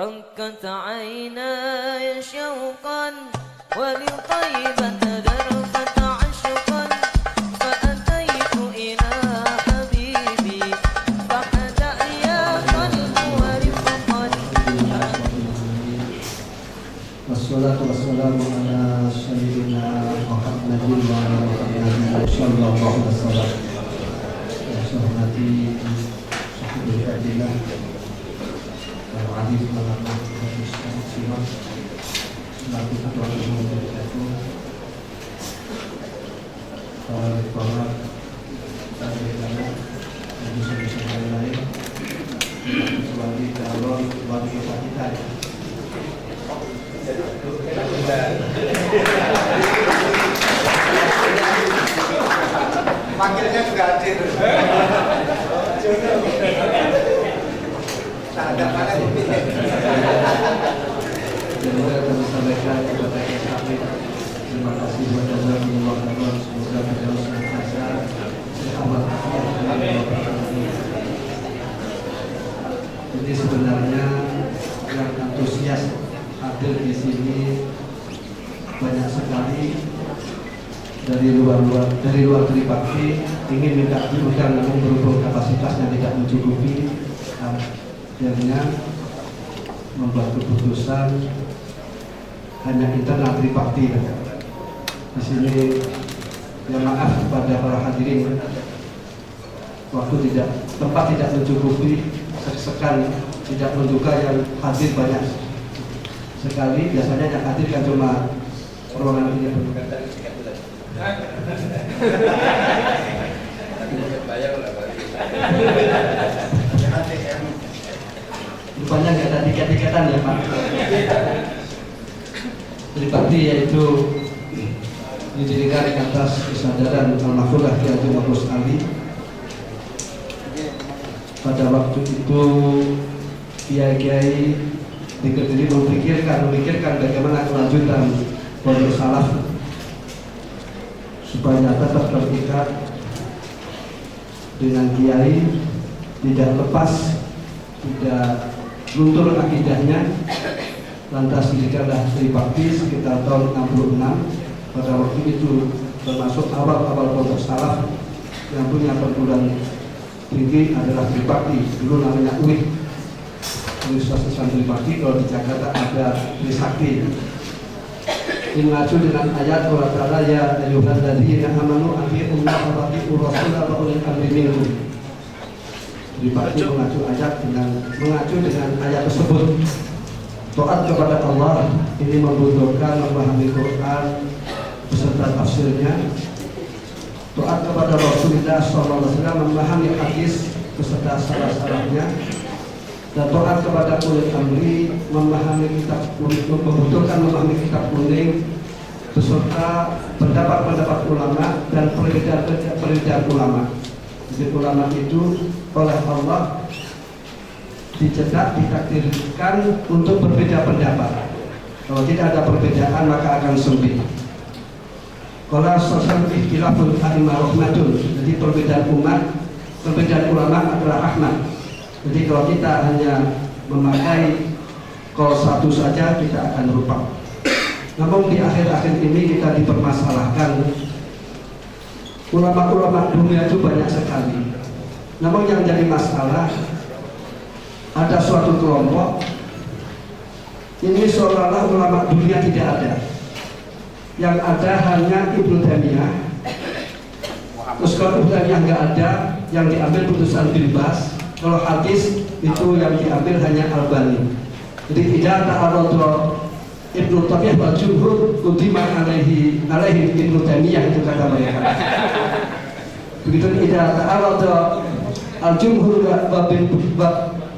ركت عيناي شوقا ولطيبة درفت عشقا فأتيت إلى حبيبي فحدأ يا قلب ورفقا. Wassalatu wassalamu ala sayyidina Muhammadin wa ala alihi sallallahu alaihi wasallam. Sahbati sahabat Fadilah al-Adil malam hadis simak selaku ketua umum PBNU para rektorat dan dekana dan bisa lain sebagai calon wali kota kita. Panggilnya juga hadir. Ada mana ini? Semoga kami sampaikan kepada kami. Terima kasih kepada Allah. Semoga beliau senantiasa selamat. Jadi sebenarnya yang antusias hadir di sini banyak sekali dari luar Tribakti ingin minta diundang, namun berhubung kapasitas yang tidak mencukupi, akhirnya membuat keputusan hanya internal Tribakti. Di sini ya maaf kepada para hadirin, waktu tempat tidak mencukupi, sekali tidak menduga yang hadir banyak sekali. Biasanya yang hadir kan cuma ruangan ini. Rupanya nggak ada tiket-tiketan ya Pak. Tribakti yaitu didirikan atas kesadaran almarhum Kiai Haji Agus Ali. Pada waktu itu kiai-kiai di Kediri memikirkan bagaimana kelanjutan pondok salaf supaya tetap terikat dengan kiai, tidak lepas, tidak luntur akidahnya. Lantas didirikanlah Tribakti sekitar tahun 66. Pada waktu itu termasuk awal-awal pondok salaf yang punya perguruan tinggi adalah Tribakti, dulu namanya UIN, Universitas Islam Tribakti. Kalau di Jakarta ada Trisakti. Mengacu dengan ayat Allah Ta'ala, ya ayyuhalladzina amanu athi'ullaha wa athi'ur rasulah wa ulil amri minkum. Tribakti mengacu dengan ayat tersebut. Taat kepada Allah ini membutuhkan memahami Quran beserta tafsirnya. Taat kepada Rasulullah SAW memahami hadis beserta salah-salahnya. Dan taat kepada ulil amri membutuhkan memahami kitab kuning beserta pendapat-pendapat ulama dan perbedaan ulama. Jadi ulama itu oleh Allah dicetak, ditakdirkan untuk berbeda pendapat. Kalau tidak ada perbedaan maka akan sempit. Kalau sosial ikhtilaful a'imah rahmatun, jadi perbedaan umat, perbedaan ulama adalah rahmat. Jadi kalau kita hanya memakai kol satu saja kita akan lupa. Namun di akhir-akhir ini kita dipermasalahkan. Ulama-ulama dunia itu banyak sekali. Namun yang jadi masalah, ada suatu kelompok ini seolah-olah ulama dunia tidak ada. Yang ada hanya Ibnu Taimiyah. Terus kalau Ibnu Taimiyah nggak ada, yang diambil putusan Bin Baz. Kalau hadis itu yang diambil hanya Albani. Jadi tidak ta'arudhu Ibnu Taimiyah wal jumhur qudima alaihi Ibnu Taimiyah, itu kata mereka. Begitu tidak ta'arudhu al-jumhur wa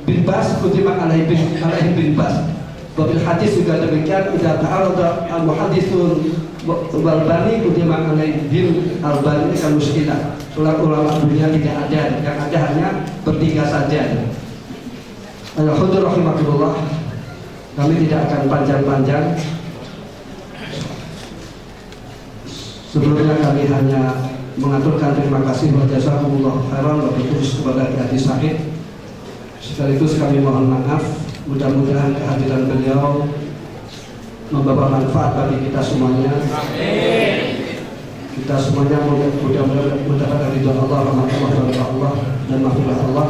bin Baz qudima alaihi bin Baz. Wabil hadis juga demikian, tidak ta'arudhu al-muhadithun wal bani qudima alaihi bin Albani. Ini kan muskilah. Ulama dunia tidak ada, yang ada hanya bertiga saja. Alhamdulillah, rahimahullah. Kami tidak akan panjang-panjang. Sebelumnya kami hanya mengaturkan terima kasih wa jazakumullah khairan wa berkhusus kepada Kiai Said. Sekaligus kami mohon maaf Mudah-mudahan kehadiran beliau membawa manfaat bagi kita semuanya. Kita semuanya mudah-mudahan mendapatkan ridho Allah, rahmat Allah dan maghfirah Allah.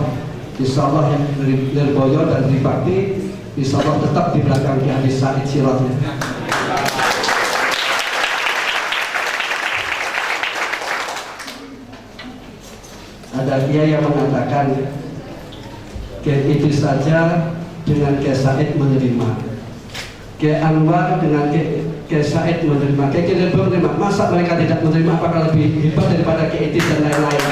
Insyaallah yang nirboyo dan dibakti, insyaallah tetap di belakang Ki Haji Said Siratnya. Ada kiai yang mengatakan itu saja dengan Kiai Said menerima, Kiai Anwar dengan Kiai Said menerima, Kiai menerima. Masa mereka tidak menerima? Apakah lebih hebat daripada Kiai Idris dan lain-lain?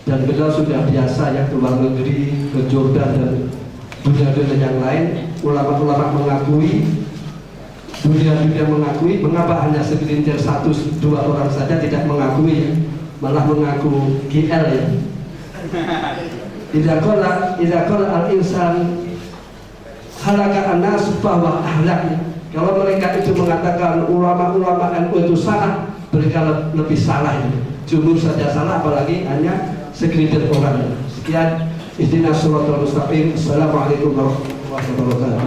Dan beliau sudah biasa ya keluar negeri, ke Jordan dan dunia-dunia yang lain. Ulama-ulama mengakui, dunia-dunia mengakui. Mengapa hanya segelintir 1-2 orang saja tidak mengakui, malah mengaku GL ya? Idza qala al-insan halaka an-nas bahwa ahlak. Kalau mereka itu mengatakan ulama-ulama NU itu salah, mereka lebih salah itu. Jumhur saja salah, apalagi hanya segelintir orang. Sekian, ihdinas shiratal mustaqim. Assalamualaikum warahmatullahi wabarakatuh.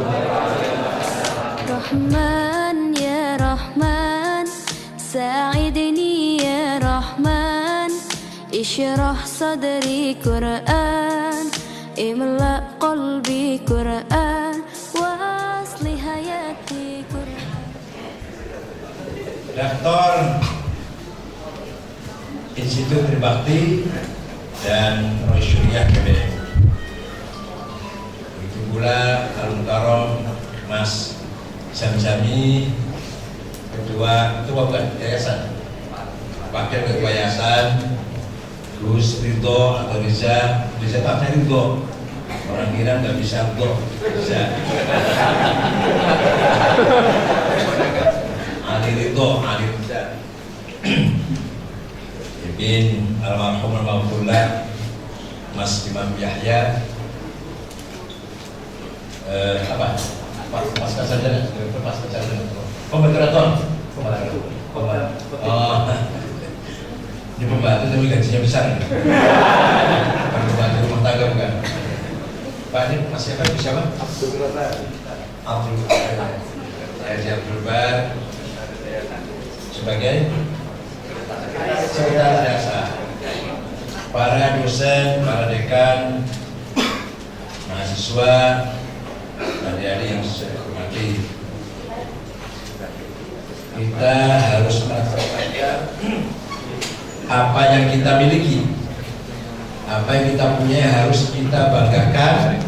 Rahman ya Rahman, sa'idni ya Rahman, ishrah sadri Quran, imla qalbi Quran, wasli hayati Quran. Daftar Institut Trisakti dan Rosyuriah KBM. Begitu pula Al-Mukarram Mas Syamsami, ketua yayasan, wakil ketua yayasan, Gus Ridho atau Riza tak Ridho, orang kira nggak bisa Ridho, bisa. Ali Ridho, Ali Riza. Bin almarhum almarhumullah Mas Imam Yahya, pasca sarjana, moderator, ini pembantu tapi gajinya besar, pembantu rumah tangga bukan? Pak ini masih apa? Siapa? Abdul Bar sebagai sekretaris dasar, para dosen, para dekan, mahasiswa, adik-adik yang saya hormati, kita harus melaksanakan apa yang kita miliki, apa yang kita punya harus kita banggakan,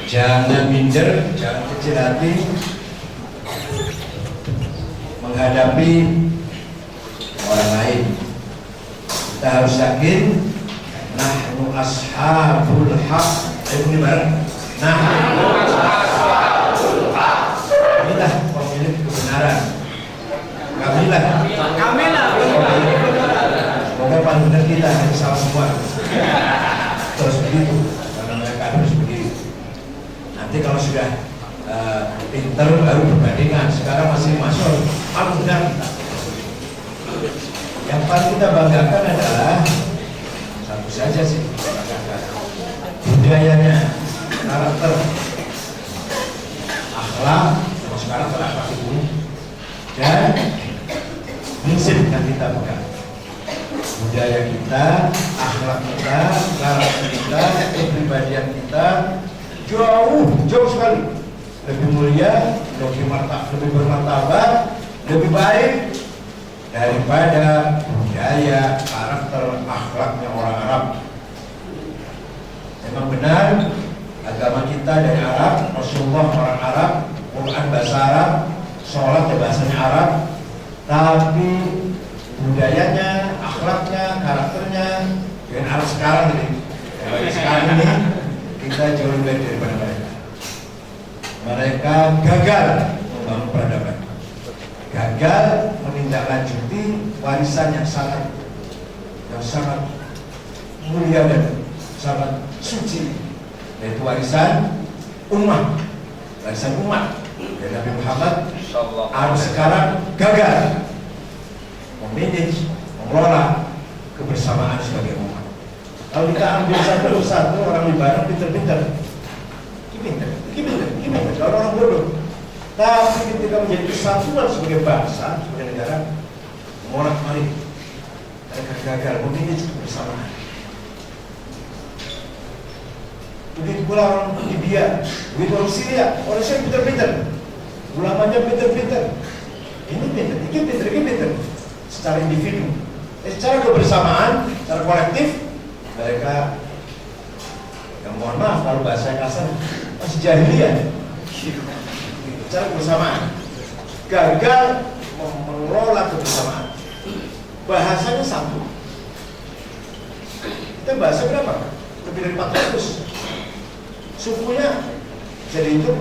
jangan minder, jangan kecil hati menghadapi orang lain. Kita harus yakin nahnu ashabul haq. Ini bareng. Nahnu ashabul haq. Kamilah pemilik kebenaran. Kamilah pemilik kebenaran. Semoga paling benar kita hanya salah semua. Terus begitu, karena mereka harus begitu. Nanti kalau sudah pinter baru perbandingan. Sekarang masih masuk. Paling benar kita. Yang paling kita banggakan adalah satu saja sih, budayanya, karakter, akhlak, termasuk karakter akhlak itu, dan prinsip yang kita pegang. Budaya kita, akhlak kita, karakter kita, kepribadian kita jauh sekali lebih mulia, lebih bermartabat, lebih baik daripada budaya, karakter, akhlaknya orang Arab. Memang benar agama kita dari Arab, Rasulullah orang Arab, Quran bahasa Arab, sholat bahasanya Arab, tapi budayanya, akhlaknya, karakternya dengan Arab sekarang ini. Sekarang ini kita jauh lebih baik daripada mereka. Mereka gagal membangun peradaban, gagal menindaklanjuti warisan yang sangat mulia dan sangat suci, yaitu warisan umat dari Nabi Muhammad. Harus sekarang gagal memanage, mengelola kebersamaan sebagai umat. Kalau kita ambil satu persatu orang di barang pinter-pinter, gimana? Kalau orang bodoh. Tapi ketika menjadi kesatuan sebagai bangsa, sebagai negara, morak-marik, mereka gagal. Mungkin ini cukup bersamaan. Begitu pula orang Libya, begitu orang Syria pinter-pinter, ulamanya pinter-pinter. Ini pinter. Secara individu, secara kebersamaan, secara kolektif, mereka, yang mohon maaf kalau bahasa kasar, masih jahiliyah. Secara kebersamaan, gagal mengelola kebersamaan. Bahasanya satu. Kita bahasa berapa? Lebih dari 400. Sukunya jadi itu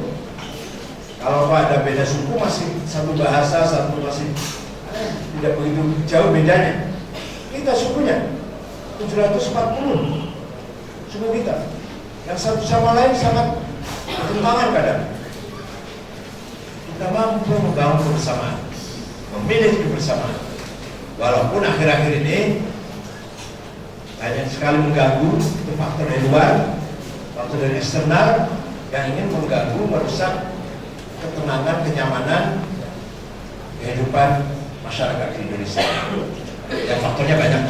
kalau ada beda suku masih satu bahasa, satu masih tidak begitu jauh bedanya. Kita sukunya 740 suku kita yang satu sama lain sangat bertentangan kadang. Kita mampu membangun kebersamaan, memilih kebersamaan, walaupun akhir-akhir ini banyak sekali mengganggu itu faktor dari luar, faktor dari eksternal yang ingin mengganggu, merusak ketenangan, kenyamanan kehidupan masyarakat di Indonesia. Yang faktornya banyak.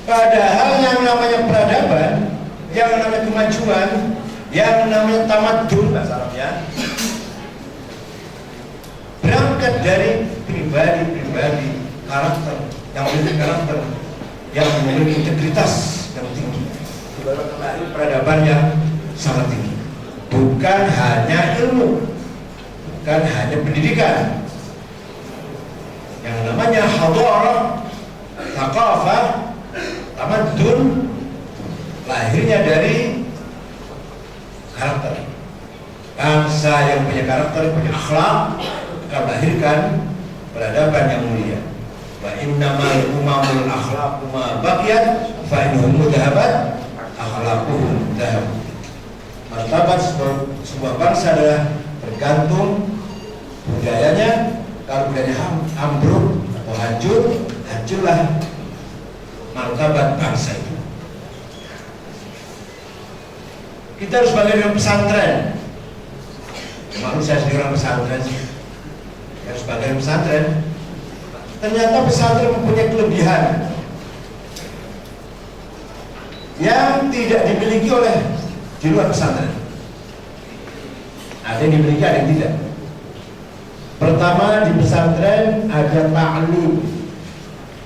Padahal yang namanya peradaban, yang namanya kemajuan, yang namanya tamadun bahasa Arabnya, berangkat dari pribadi-pribadi karakter yang memiliki integritas yang tinggi. Peradaban yang sangat tinggi, bukan hanya ilmu, bukan hanya pendidikan. Yang namanya hadarah, thaqafah, tamadun, lahirnya dari karakter. Bangsa yang punya karakter, punya akhlak, akan melahirkan peradaban yang mulia. Wa innamal umamul akhlaqu ma baqiyat fa innahum mudhahabat akhlaquhum dhahab. Martabat sebuah bangsa adalah tergantung budayanya. Kalau budayanya ambruk atau hancur, hancurlah martabat bangsa itu. Kita harus belajar dengan pesantren. Maklum saya sendiri orang pesantren sih. Harus belajar dengan pesantren. Ternyata pesantren mempunyai kelebihan yang tidak dimiliki oleh di luar pesantren. Ada yang dimiliki, ada yang tidak. Pertama, di pesantren ada ta'lim,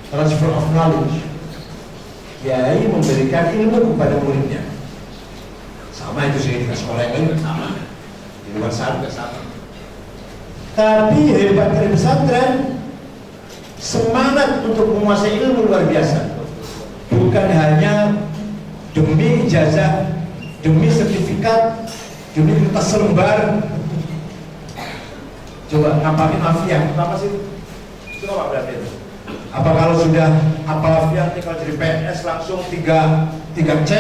transfer of knowledge. Kiai memberikan ilmu kepada muridnya. Sama itu sih di sekolah yang lain, sama. Di luar sana juga sama. Tapi hebat dari pesantren, semangat untuk menguasai ilmu luar biasa. Bukan hanya demi ijazah, demi sertifikat, demi kertas selembar. Coba ngapain mafia? Apa sih? Itu apa berarti itu? Apa kalau sudah apa mafia kalau jadi PNS langsung 3 C,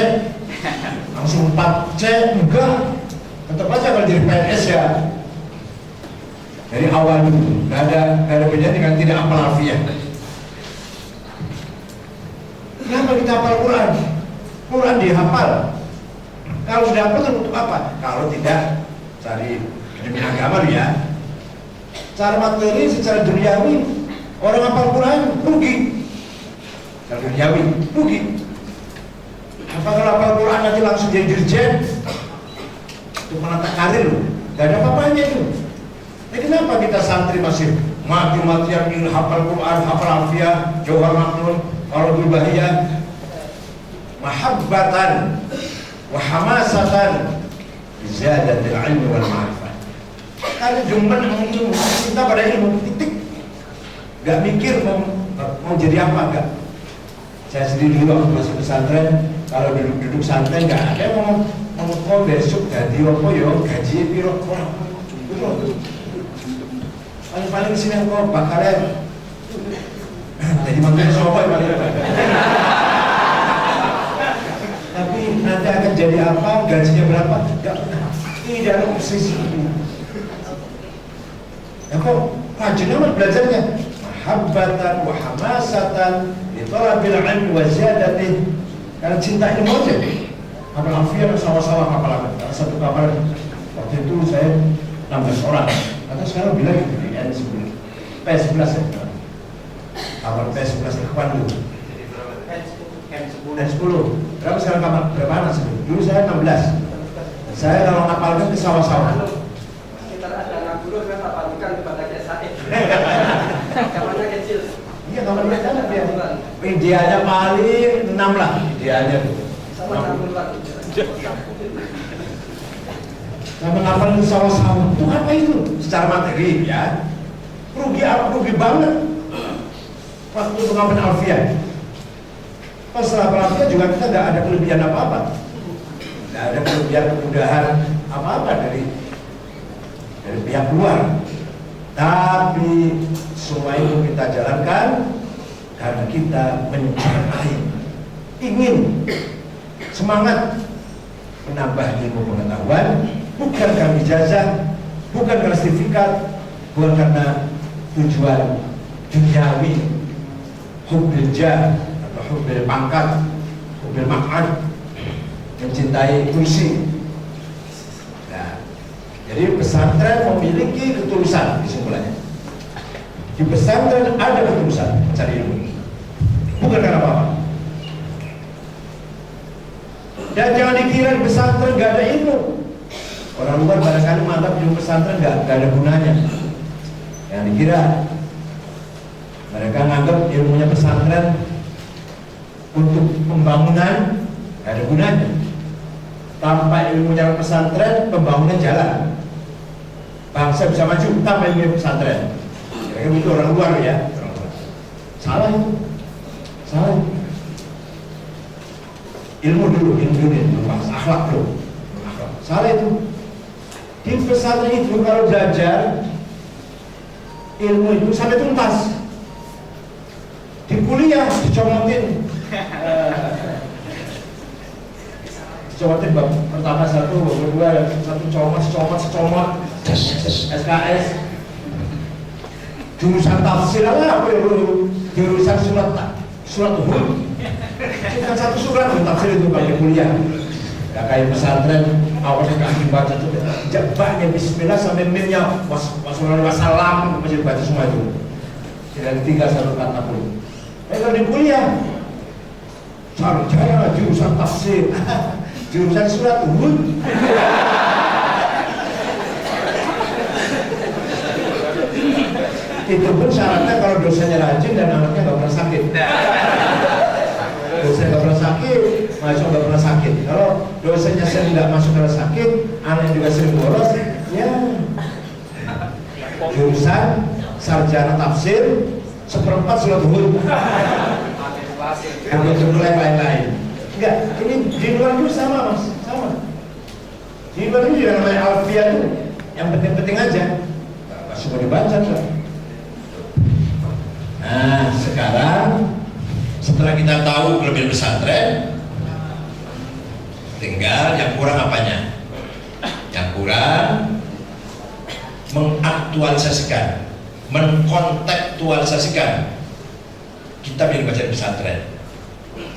langsung 4 C? Enggak. Tetap aja kalau jadi PNS ya dari awal dulu, nggak ada bedanya dengan tidak hafal mafia. Kenapa kita hafal Quran? Quran dihafal. Kalau sudah hafal untuk apa? Kalau tidak cari demi agama ya. Secara materi, secara duniawi, orang hafal Quran rugi. Secara duniawi rugi. Apa kalau hafal Quran nanti langsung jadi dirjen? Itu menata karir loh. Gak ada apa-apanya itu. Kenapa kita santri masih mati-matian ingin hafal Quran, hafal alfiah, jauhar maknun, qaulul bahiyah, mahabbatan wa hamasatan zadatil ilmi wal ma'rifah. Karena demen ilmu, cinta pada ilmu, titik. Gak mikir mau jadi apa, enggak. Saya sendiri dulu waktu masuk pesantren, kalau duduk santai gak ada yang ngomong besok ganti apa ya, gaji piro paling sini kok bakalan jadi mantan sobat paling. Tapi nanti akan jadi apa, gajinya berapa, enggak pernah. Tidak ada obsesi itu. Ya kok rajin amat belajarnya. Mahabbatan wa hamasatan Litolabil ilmi wa ziyadati, karena cinta ilmu aja. Kapal Alfian sama-sama kapal satu kapal. Waktu itu saya 16 orang. Atau sekarang bilang di N10 P11 ya. Kapal P11 Ikhwan dulu. N10. Berapa sekarang kapal? Berapa anak sih? Dulu saya 16. Saya kalau kapalkan ke sawah-sawah. Sekitar ada 60 kan kapalkan kepada Said. Kapalnya kecil. Iya, kapalnya kecil dia. Idealnya paling 6 lah. Idealnya tuh. Sama 60-an. Sama kapal ke sawah-sawah. Itu apa itu? Secara materi ya. Rugi banget. Waktu pengamen Alfian. Pas setelah Alfian juga kita nggak ada kelebihan apa-apa. Nggak ada kelebihan kemudahan apa-apa dari pihak luar. Tapi semua itu kita jalankan karena kita mencintai, ingin semangat menambah ilmu pengetahuan, bukan karena ijazah, bukan karena sertifikat, bukan karena tujuan duniawi, hubbil jah atau hubbil pangkat, hubbil maq'ad, mencintai kursi. Nah, jadi pesantren memiliki ketulusan kesimpulannya. Di pesantren ada ketulusan mencari ilmu, bukan karena apa-apa. Dan jangan dikira di pesantren gak ada ilmu. Orang luar barangkali mantap ilmu pesantren gak ada gunanya. Yang dikira mereka nganggap ilmunya pesantren untuk pembangunan gak ada gunanya. Tanpa ilmunya pesantren, pembangunan jalan. Bangsa bisa maju tanpa ilmu pesantren. Kira-kira itu orang luar ya. Salah itu. Salah itu. Ilmu dulu, bangsa, akhlak dulu. Salah itu. Di pesantren itu kalau belajar ilmu itu sampai tuntas. Di kuliah dicomotin. Dicomotin bab pertama satu, bab kedua satu comot, SKS. Jurusan tafsir apa ya dulu? Jurusan surat Hud. Bukan satu surat tafsir itu kalau kuliah. Gak kayak pesantren awalnya kaki baca tuh jebaknya bismillah sampai mimnya wassalam masih baca semua itu. Tidak tinggal satu kata pun. Kalau di kuliah sarjana jurusan tafsir, jurusan surat Hud. Itu pun syaratnya kalau dosennya rajin dan anaknya gak pernah sakit. Dosen gak pernah sakit, mahasiswa gak pernah sakit. Kalau dosennya sering gak masuk ke sakit, anaknya juga sering bolos, ya jurusan sarjana tafsir 1/4 surat Hud. Ada yang lain-lain. Enggak, ini di luar itu sama mas, sama. Di luar itu juga namanya Alfian, yang penting-penting aja. Semua dibaca tuh. Nah, sekarang setelah kita tahu kelebihan pesantren, tinggal yang kurang apanya? Yang kurang mengaktualisasikan, mengkontekstualisasikan kita yang baca di pesantren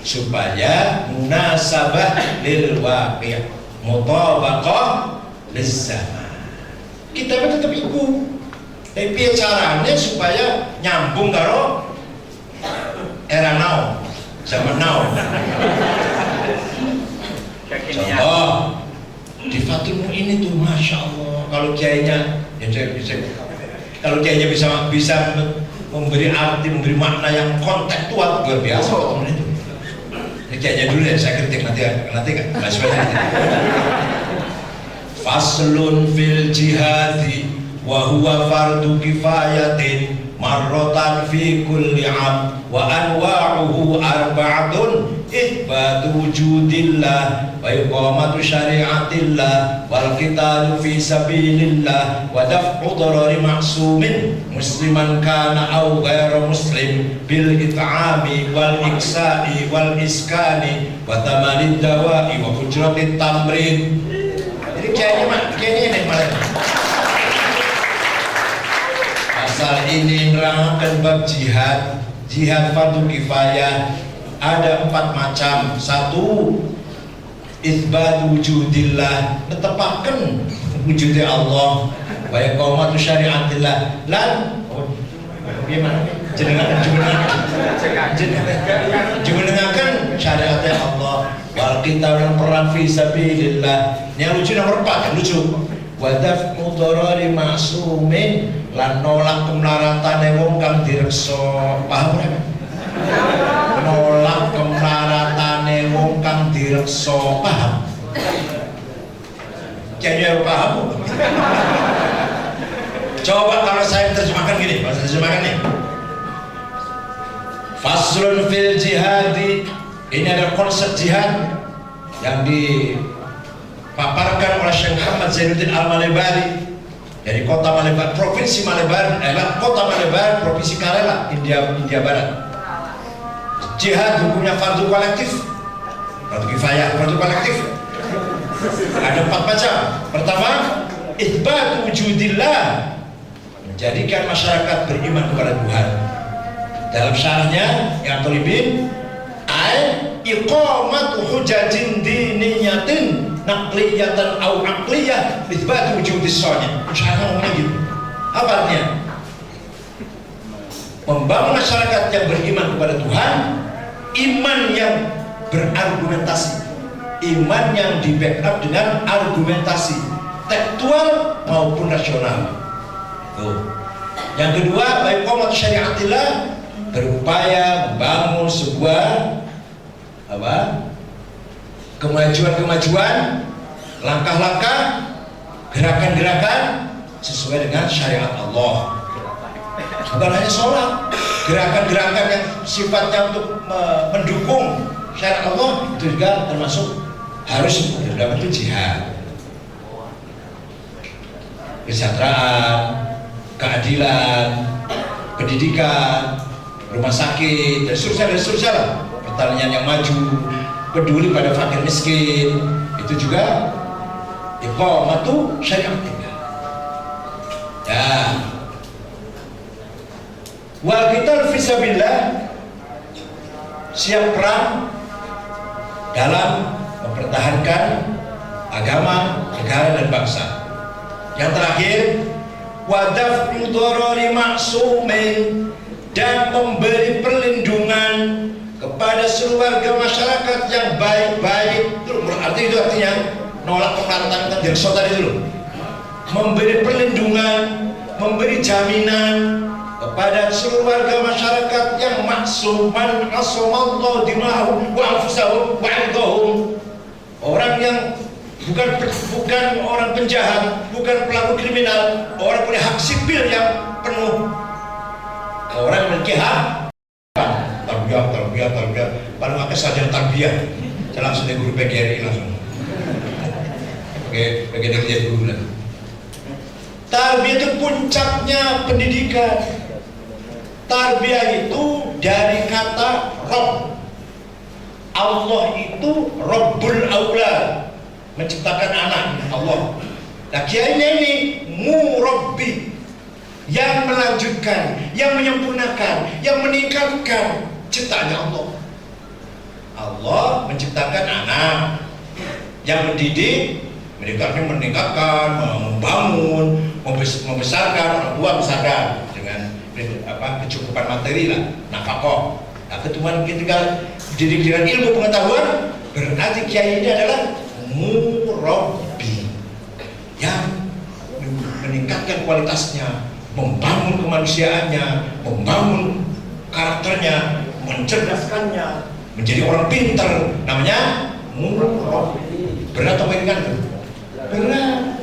supaya munasabah lil waqi', mutabaqah lizzama. Kita tetap ikut. Tapi caranya supaya nyambung karo era now, zaman now. Contoh di Fathul Mu'in itu, masya Allah, kalau kiainya, kalau kiainya bisa memberi arti, memberi makna yang kontekstual luar biasa teman itu. Ini kiainya dulu ya, saya kritik nanti kan, faslun fil jihadi wa huwa fardu kifayatin marratan fi kulli 'am wa anwa'uhu arba'atun ithbatu wujudillah wa iqamatu syari'atillah wal qitalu fi sabilillah wa daf'u darari ma'sumin musliman kana aw ghairu muslim bil it'ami wal iksa'i wal iskani wa tamanid dawa'i wa ujratit tamrin. Jadi kayaknya ini malah pasal ini nerangkan bab jihad jihad fardu kifayah ada 4 macam. 1, itsbat wujudillah, netepaken wujudnya Allah, wa iqamatu syariatillah lan gimana jenengaken syariatnya Allah, wal qital lan perang fi sabilillah. Yang lucu nomor 4, yang lucu, wa daf'u dharari ma'sumin lan nolak kemlaratane wong kang direksa. Paham ora? Nolak kemlaratane wong kang direksa. Paham? Kayaknya paham. Coba kalau saya terjemahkan gini, bahasa terjemahkan nih. Faslun fil jihadi, ini ada konsep jihad yang dipaparkan oleh Syekh Muhammad Zainuddin Al-Malebari dari kota Malebar, provinsi Malebar, kota Malebar, provinsi Kerala, India Barat. Jihad hukumnya fardu kolektif, fardu kifayah, fardu kolektif. Ada 4 macam. Pertama, itsbat wujudillah, menjadikan masyarakat beriman kepada Tuhan. Dalam syarahnya yang tolibin, iqamatu hujajin diniyatin naqliyatan au aqliyah itsbat wujudis shani. Syarah ngomongnya gitu. Apa artinya? Membangun masyarakat yang beriman kepada Tuhan, iman yang berargumentasi, iman yang di backup dengan argumentasi tekstual maupun rasional. Tuh. Yang kedua, iqamatu syariatillah, berupaya membangun sebuah kemajuan, langkah-langkah, gerakan-gerakan sesuai dengan syariat Allah. Bukan hanya sholat, gerakan-gerakan yang sifatnya untuk mendukung syariat Allah itu juga termasuk harus dalam bentuk jihad. Kesejahteraan, keadilan, pendidikan, rumah sakit, dan seterusnya, pertanian yang maju, peduli pada fakir miskin, itu juga iqamatu syariatillah. Ya. Wal qital fisabilillah, siap perang dalam mempertahankan agama, negara, dan bangsa. Yang terakhir, wadaf'u dharari ma'sumin, dan memberi perlindungan kepada seluruh warga masyarakat yang baik-baik. Itu berarti, itu artinya nolak kemlaratkan yang tadi dulu. Memberi perlindungan, memberi jaminan kepada seluruh warga masyarakat yang maksum, man asamallahu dima'ahum wa anfusahum wa ardhahum. Orang yang bukan orang penjahat, bukan pelaku kriminal, orang punya hak sipil yang penuh. Orang memiliki hak tarbiyah, paling akeh saja tarbiyah. Saya langsung di guru PGRI langsung. Oke, bagian dari guru lah. Tarbiyah itu puncaknya pendidikan. Tarbiyah itu dari kata Rabb. Allah itu Rabbul Aulad, menciptakan anak Allah. Nah, kiainya ini murabbi, yang melanjutkan, yang menyempurnakan, yang meningkatkan ciptaannya Allah. Allah menciptakan anak, yang mendidik, meningkatkan, membangun, membesarkan, orang tua besarkan dengan kecukupan materi lah, nafkah. Nah, ketuhan ketika dididik dengan ilmu pengetahuan, berarti kiai ini adalah murabbi, yang meningkatkan kualitasnya, membangun kemanusiaannya, membangun karakternya, mencerdaskannya, menjadi orang pintar. Namanya murabbi. Berat atau ringan tuh? Berat.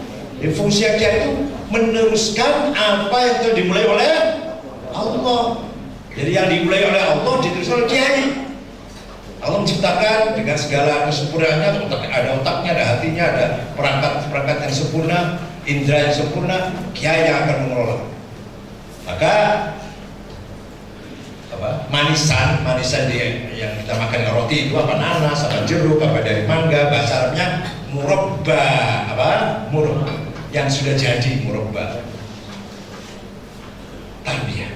Fungsi kiai itu meneruskan apa yang telah dimulai oleh Allah. Jadi yang dimulai oleh Allah diteruskan oleh kiai. Allah menciptakan dengan segala kesempurnaannya, ada otaknya, ada hatinya, ada perangkat yang sempurna, indera yang sempurna, kiai yang akan mengelola. Maka manisan yang kita makan roti itu apa, nanas, apa jeruk, apa dari mangga, bahasa Arabnya murabba, murabba, yang sudah jadi murabba. Tarbiyah.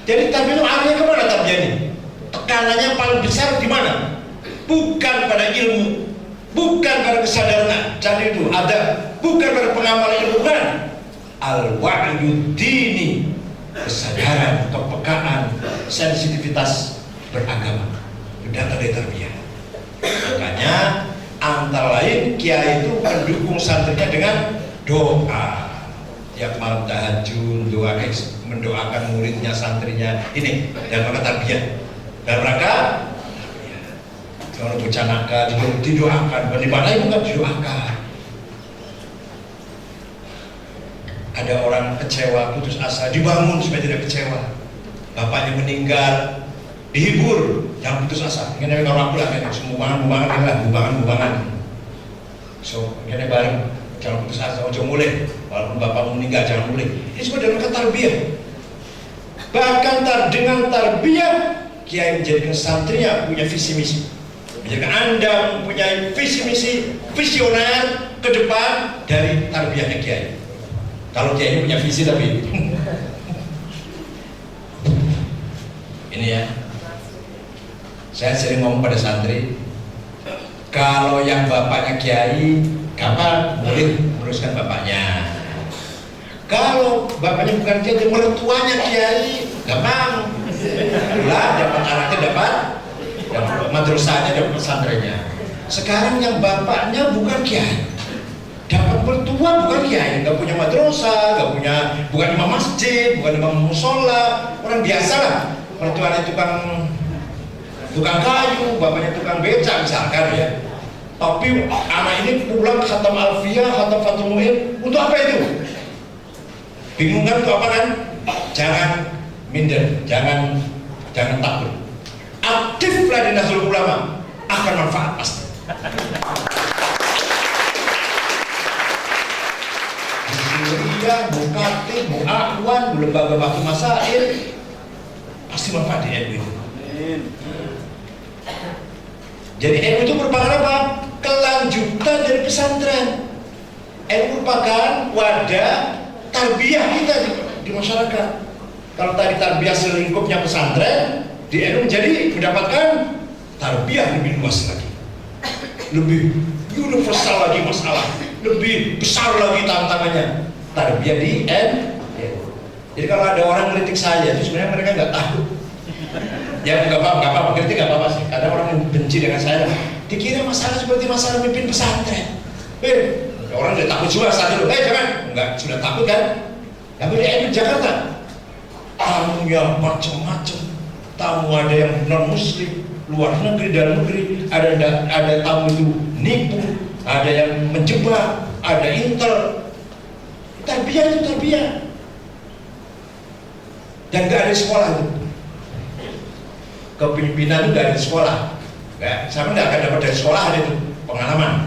Jadi tarbiyah itu arahnya kemana tarbiyah ini? Tekanannya paling besar di mana? Bukan pada ilmu, bukan pada kesadaran, jadi itu ada, bukan pada pengamalan ilmu, bukan. Al-wa'yu dini, kesadaran, kepekaan, sensitivitas beragama. Itu datang dari tarbiyah. Makanya antara lain kiai itu mendukung santrinya dengan doa. Tiap malam tahajud, doa, mendoakan muridnya, santrinya. Ini dalam rangka tarbiyah. Dalam rangka tarbiyah. Kalau bocah nakal didoakan, bukan dimarahi, bukan didoakan. Ada orang kecewa, putus asa, dibangun supaya tidak kecewa. Bapaknya meninggal, dihibur, jangan putus asa. Ini kalau aku lah, semua bubangan. So, ini bareng. Jangan putus asa, ojo mulai. Walaupun bapakmu meninggal, jangan mulai. Ini semua dalam kata tarbiyah. Bahkan dengan tarbiyah, kiai menjadikan santrinya punya visi misi. Menjadikan Anda mempunyai visi misi visioner ke depan dari tarbiyahnya kiai. Kalau kiai ini punya visi tapi ini ya. Saya sering ngomong pada santri, kalau yang bapaknya kiai, kapan boleh meneruskan bapaknya. Kalau bapaknya bukan kiai, mertuanya kiai, gampang. Lah dapat anaknya, dapat madrasahnya, dapat pesantrennya. Sekarang yang bapaknya bukan kiai, dapat mertua bukan kiai, nggak punya madrasah, bukan imam masjid, bukan imam musola, orang biasa lah. Mertuanya tukang kayu, bapaknya tukang becak misalkan ya. Tapi anak ini pulang khatam Alfiyah, khatam Fathul Mu'in, untuk apa itu? Bingung kan untuk apa kan? Jangan minder, jangan takut. Aktiflah di Nahdlatul Ulama, akan manfaat pasti. Suriah, Bukati, Mu'akwan, lembaga Batu Masail, pasti manfaat di NU itu. Jadi NU itu merupakan apa? Kelanjutan dari pesantren. NU merupakan wadah tarbiyah kita di masyarakat. Kalau tadi tarbiyah selingkupnya pesantren, di NU menjadi mendapatkan tarbiyah lebih luas lagi, lebih universal lagi masalah, lebih besar lagi tantangannya. Tarbiyah di NU. Jadi kalau ada orang kritik saya, itu sebenarnya mereka nggak tahu. Ya nggak apa-apa, kritik nggak apa-apa sih. Ada orang yang benci dengan saya, dikira masalah seperti masalah mimpin pesantren. Orang udah takut juga saat itu. Jangan, nggak sudah takut kan? Tapi di NU Jakarta, tamu yang macam-macam. Tamu ada yang non Muslim, luar negeri, dalam negeri. Ada tamu itu nipu, ada yang menjebak, ada intel. Tarbiyah itu tarbiyah. Dan nggak ada di sekolah itu. Kepemimpinan itu dari sekolah, sama nggak akan dapat dari sekolah ada itu pengalaman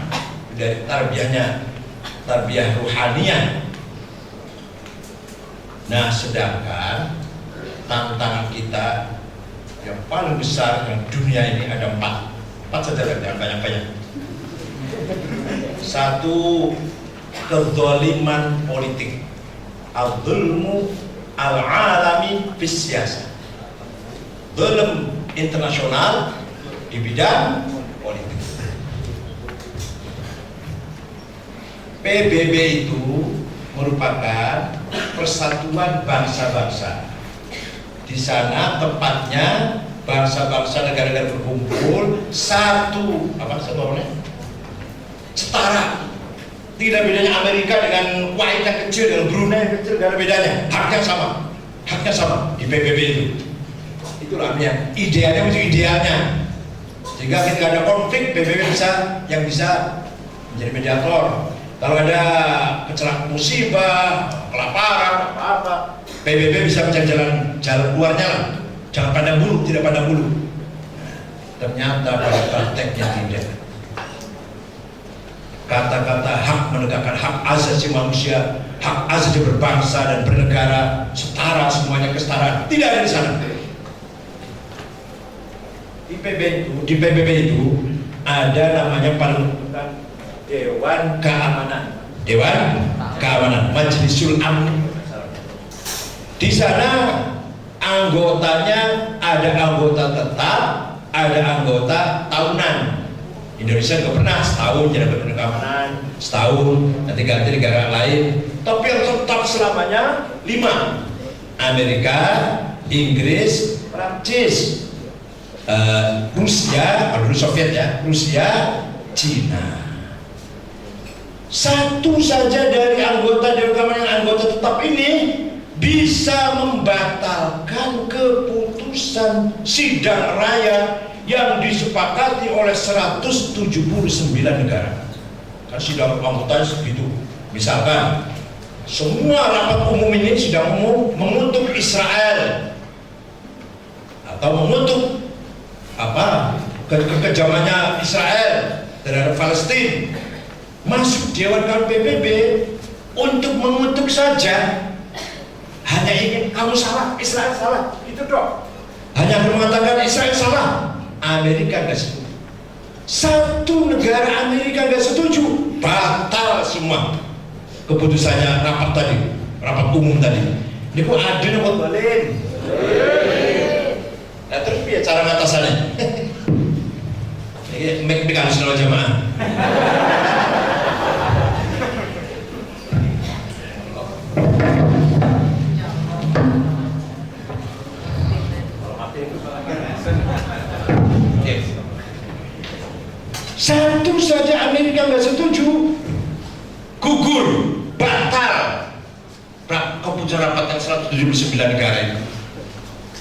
dari tarbiyahnya, tarbiyah ruhaniyah. Nah, sedangkan tantangan kita yang paling besar yang dunia ini ada empat saja, jangan banyak-banyak. Satu, kezaliman politik, al-zulmu al-alami fis siyasah. Zalim internasional di bidang politik. PBB itu merupakan persatuan bangsa-bangsa. Di sana tempatnya bangsa-bangsa negara-negara berkumpul setara. Tidak bedanya Amerika dengan Kuwait yang kecil, dengan Brunei yang kecil, tidak ada bedanya. Haknya sama di PBB itu. Itulah idealnya itu idealnya. Sehingga ketika ada konflik, PBB bisa menjadi mediator. Kalau ada kecelakaan, musibah, kelaparan, apa, PBB bisa mencari jalan keluarnya lah. Jangan pandang bulu, tidak pandang bulu. Ternyata pada prakteknya tidak. Kata-kata hak, menegakkan hak asasi manusia, hak asasi berbangsa dan bernegara, setara semuanya, kesetaraan, tidak ada di sana. Di PBB itu ada namanya paling Dewan Keamanan, Majlisul Amn. Di sana Anggotanya ada anggota tetap, ada anggota tahunan. Indonesia juga pernah setahun jadi anggota keamanan, setahun nanti ganti negara lain. Tapi yang tetap selamanya 5: Amerika, Inggris, Prancis, Rusia, kalau dulu Soviet ya, Rusia, Cina. Satu saja dari anggota Dewan Keamanan yang anggota tetap ini bisa membatalkan keputusan sidang raya yang disepakati oleh 179 negara. Kan sidang anggotanya segitu. Misalkan semua rapat umum ini sidang umum mengutuk Israel atau mengutuk kekejamannya Israel terhadap Palestina, masuk Dewan Keamanan PBB untuk mengutuk saja, hanya ingin kamu salah, Israel salah, itu dong. Hanya mengatakan Israel salah, Amerika nggak setuju. Satu negara Amerika nggak setuju, batal semua keputusannya rapat umum tadi. Ini kok ada buat balik? Nah, terus biar cara ngatasannya? Ini harus nolong jemaah. Satu saja Amerika nggak setuju, gugur, batal keputusan rapat yang 179 negara itu.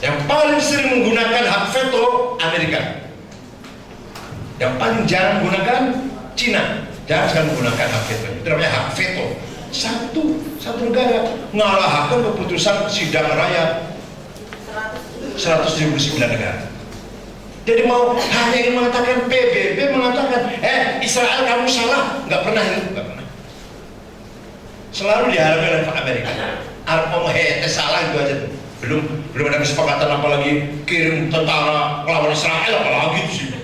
Yang paling sering menggunakan hak veto Amerika, yang paling jarang menggunakan Cina, jarang sekali menggunakan hak veto. Itu namanya hak veto. Satu negara ngalahkan keputusan sidang raya 179 negara. Jadi mau hanya ingin mengatakan PBB mengatakan, Israel kamu salah, nggak pernah. Selalu diharapkan oleh Amerika. Arab salah itu aja tuh. Belum ada kesepakatan apalagi kirim tentara melawan Israel apalagi itu sih.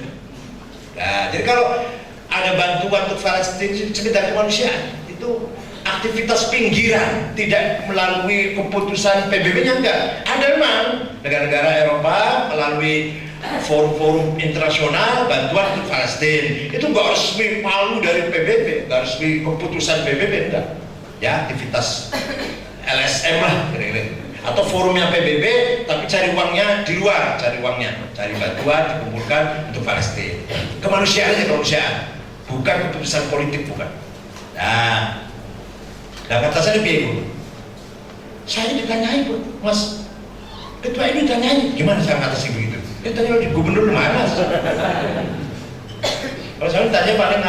Nah, jadi kalau ada bantuan untuk Palestina sekedar kemanusiaan itu aktivitas pinggiran, tidak melalui keputusan PBB-nya enggak. Ada memang negara-negara Eropa melalui forum-forum internasional bantuan untuk Palestina itu nggak resmi palu dari PBB, nggak resmi keputusan PBB, enggak ya, aktivitas LSM lah kira-kira, atau forumnya PBB tapi cari uangnya di luar, cari bantuan dikumpulkan untuk Palestina, kemanusiaan, bukan keputusan politik, bukan. Nah kata saya Bu, saya ditanyai Bu, Mas ketua ini ditanyai gimana saya mengatasi begitu. Dia tanya di gubernur mana? Kalau saya tanya paling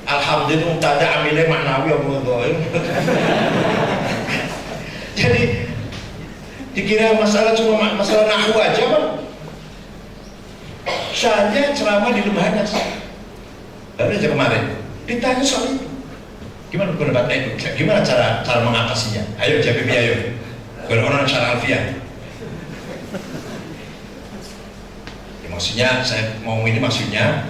alhamdulillah tada amile maknawi Allah. Jadi dikira masalah cuma masalah nahwu aja Bang. Saya ceramah di Lemhanas. Baru aja kemarin ditanya soal itu. Gimana pendapatnya itu? Gimana cara mengatasinya? Ayo JPB ayo. Orang secara alfiah. Maksudnya saya mau ini maksudnya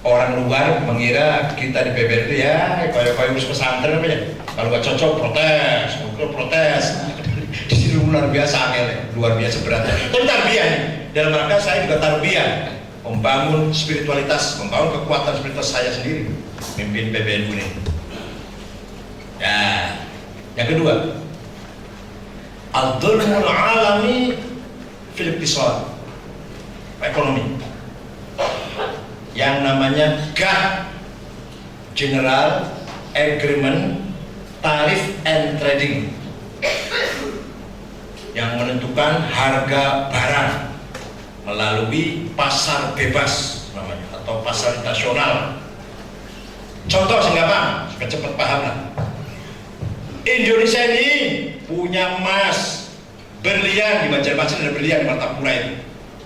orang luar mengira kita di PBB itu ya kayak urus pesantren apa ya, kalau nggak cocok protes. Di sini luar biasa angel, luar biasa berat. Tapi tarbiyah dalam rangka saya juga tarbiyah, membangun spiritualitas, membangun kekuatan spiritualitas saya sendiri, mimpin PBNU ini. Ya, yang kedua, al-dhulmul alami fil iqtisad, ekonomi, yang namanya GATT, General Agreement Tariff and Trading, yang menentukan harga barang melalui pasar bebas namanya, atau pasar internasional. Contoh sehingga cepat paham lah. Indonesia ini punya emas, berlian, di Banjarmasin ada berlian di Martapura itu,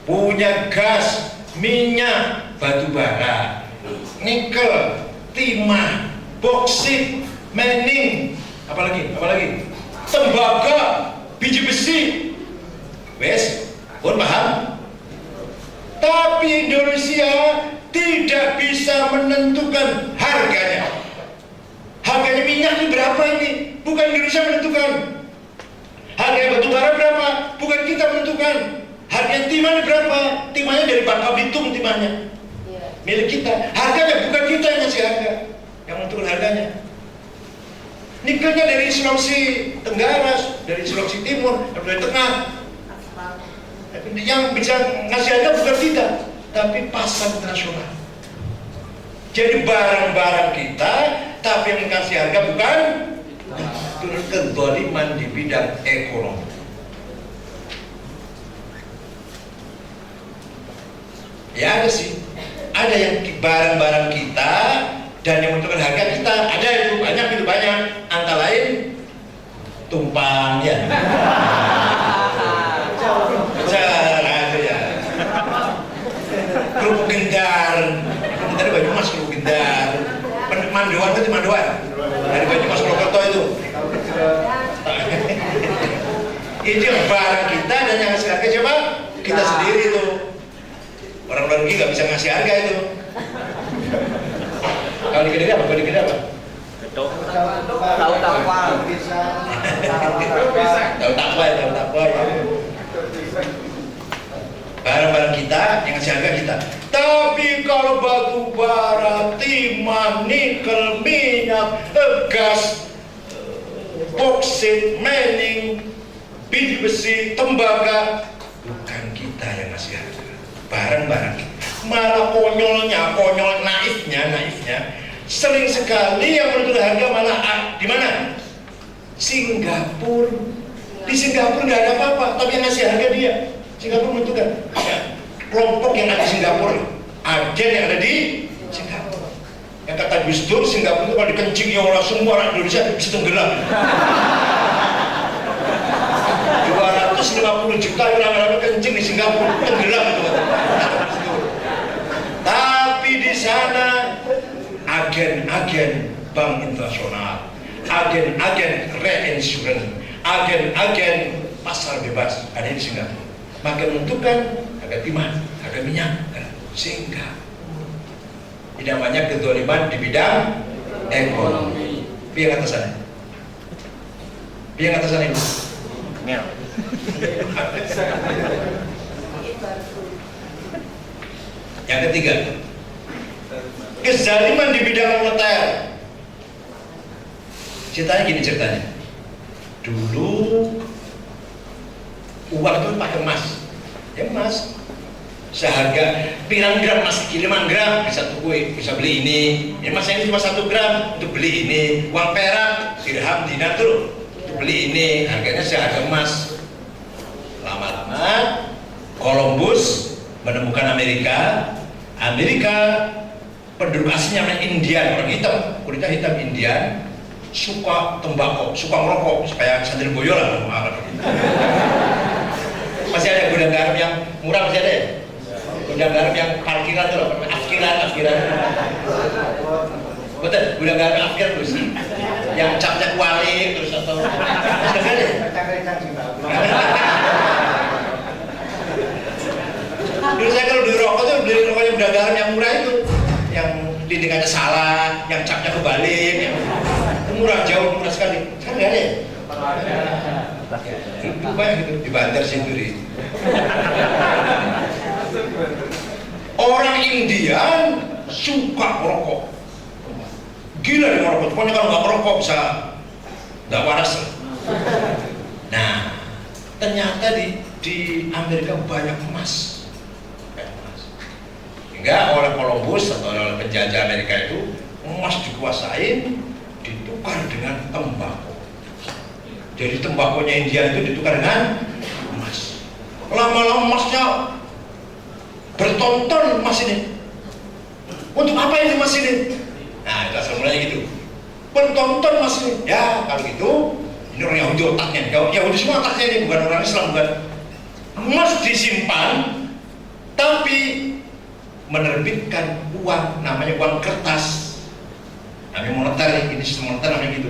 punya gas, minyak, batu bara, nikel, timah, boksit, mening, apalagi, tembaga, biji besi, wes, pun paham. Tapi Indonesia tidak bisa menentukan harganya. Harganya minyak ini berapa ini? Bukan Indonesia menentukan. Harga batu bara berapa? Bukan kita menentukan. Harga timahnya berapa? Timahnya dari Bangka Belitung timahnya. Milik kita. Harganya bukan kita yang ngasih harga, yang menentukan harganya. Nikelnya dari Sulawesi Tenggara, dari Sulawesi Timur, dari Tengah. Yang bisa ngasih harga bukan kita, tapi pasar internasional. Jadi barang-barang kita, tapi yang kasih harga bukan kezaliman di bidang ekonomi. Ya ada sih, ada yang barang-barang kita dan yang menentukan harga kita, ada itu banyak, antara lain tumpang ya. Kerupuk gendar, dari Banyumas kerupuk gendar, mandoan itu mandoan, dari Banyumas Purwokerto itu. Itu yang barang kita dan yang ngasih harga siapa? Kita sendiri itu. Orang luar negeri nggak bisa ngasih harga itu. Kalau di Kediri apa? Kalau di Kediri apa? Tahu takwa bisa. Tahu takwa ya. Barang-barang kita yang ngasih harga kita. Tapi kalau batu bara, timah, nikel, minyak, gas, boksit, mining, biji besi, tembaga, bukan kita yang ngasih harga. Barang-barang kita. Malah konyolnya, naifnya, sering sekali yang menentukan harga malah di mana? Singapura. Di Singapura nggak ada apa-apa, tapi yang ngasih harga dia. Singapura menentukan. Kelompok yang ada di Singapura, agen yang ada di Singapura. Yang kata Gus Dur, Singapura itu kalau dikencing ya orang semua orang Indonesia bisa tenggelam. 250 juta orang kencing di Singapura tenggelam itu. Tapi di sana agen-agen bank internasional, agen-agen reinsurance, agen-agen pasar bebas ada di Singapura. Maka menentukan harga timah, harga minyak, sehingga tidak banyak kezaliman di bidang ekonomi. Piang atasannya, ibu. Yang ketiga, kezaliman di bidang moneter. Ceritanya. Dulu uang itu pakai emas. Ya emas. Seharga pirang gram emas, 5 gram bisa beli ini. Emasnya ini cuma 1 gram untuk beli ini. Uang perak, dirham, dinar tuh untuk beli ini. Harganya seharga emas. Lama-lama Columbus menemukan Amerika penduduk aslinya orang Indian, orang hitam, kulitnya hitam Indian, suka tembakau, suka merokok, supaya santri boyo lah orang Arab. Masih ada gudang garam yang murah, masih ada ya? Gudang garam yang parkiran tuh loh, afkiran. Betul, gudang garam afkiran terus, yang capnya kuali terus atau ada ya? Dulu saya kalau beli rokok tuh beli rokok yang gudang garam yang murah itu, yang dindingannya salah, yang capnya kebalik, yang murah, jauh murah sekali. Sekarang nggak ada ya? Itu banyak gitu di Banjar sendiri. Orang Indian suka merokok, gila dia merokok. Pokoknya kalau nggak merokok bisa nggak waras. Nah, ternyata di Amerika banyak emas. Hingga oleh Columbus atau oleh penjajah Amerika itu emas dikuasain, ditukar dengan tembakau. Jadi tembakonya India itu ditukar dengan emas. Lama-lama emasnya bertonton emas ini. Untuk apa ini emas ini? Nah, itu asal mulanya gitu. Bertonton emas ini. Ya, kalau gitu ini orang Yahudi otaknya. Yahudi semua otaknya ini, bukan orang Islam, bukan. Emas disimpan, tapi menerbitkan uang, namanya uang kertas, namanya moneter, ini sistem moneter namanya gitu.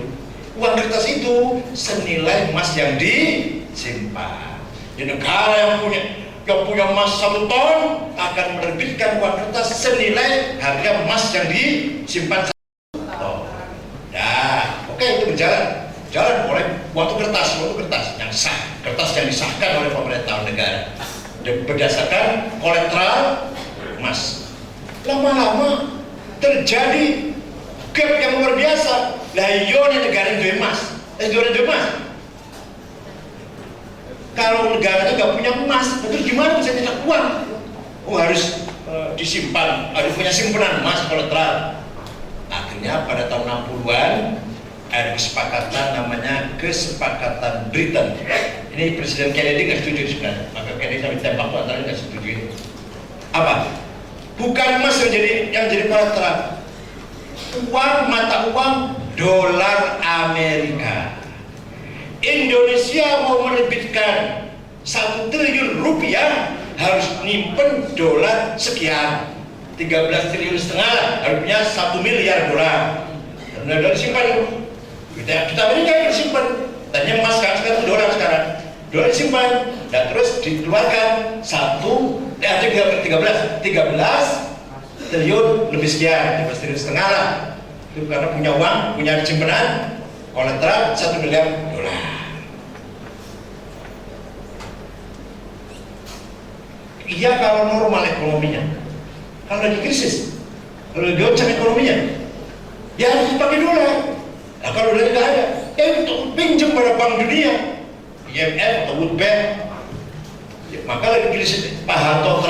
Uang kertas itu senilai emas yang disimpan. Di negara yang punya emas 1 ton akan menerbitkan uang kertas senilai harga emas yang disimpan 1 ton. Nah, oke, itu berjalan mulai uang kertas yang sah. yang disahkan oleh pemerintah negara berdasarkan kolateral emas. Lama-lama terjadi gap yang luar biasa. Lah iya negara itu emas, kalau negara itu nggak punya emas, terus gimana bisa nyetak uang? Oh harus disimpan, harus punya simpanan emas kolateral. Akhirnya pada tahun 60-an ada kesepakatan namanya kesepakatan Britain. Ini Presiden Kennedy nggak setuju sebenarnya, maka Kennedy sampai tembak tuh antara nggak setuju ini. Apa? Bukan emas yang jadi kolateral, mata uang dolar Amerika. Indonesia mau menerbitkan 1 triliun rupiah harus nyimpen dolar sekian, 13,5 triliun harus punya 1 miliar dolar. Dolar disimpan itu. Kita Amerika yang disimpan. Tadinya emas sekarang dolar sekarang. Dolar disimpan dan terus dikeluarkan 13 triliun lebih sekian, 13,5 triliun lah. Itu karena punya uang, punya simpanan kolateral 1 miliar dolar. Iya kalau normal ekonominya, kalau lagi krisis, kalau lagi goncang ekonominya, ya harus dipakai dolar. Nah kalau dolar nggak ada, ya untuk pinjam pada Bank Dunia, IMF atau World Bank. Ya, maka lagi krisis, Pak Harto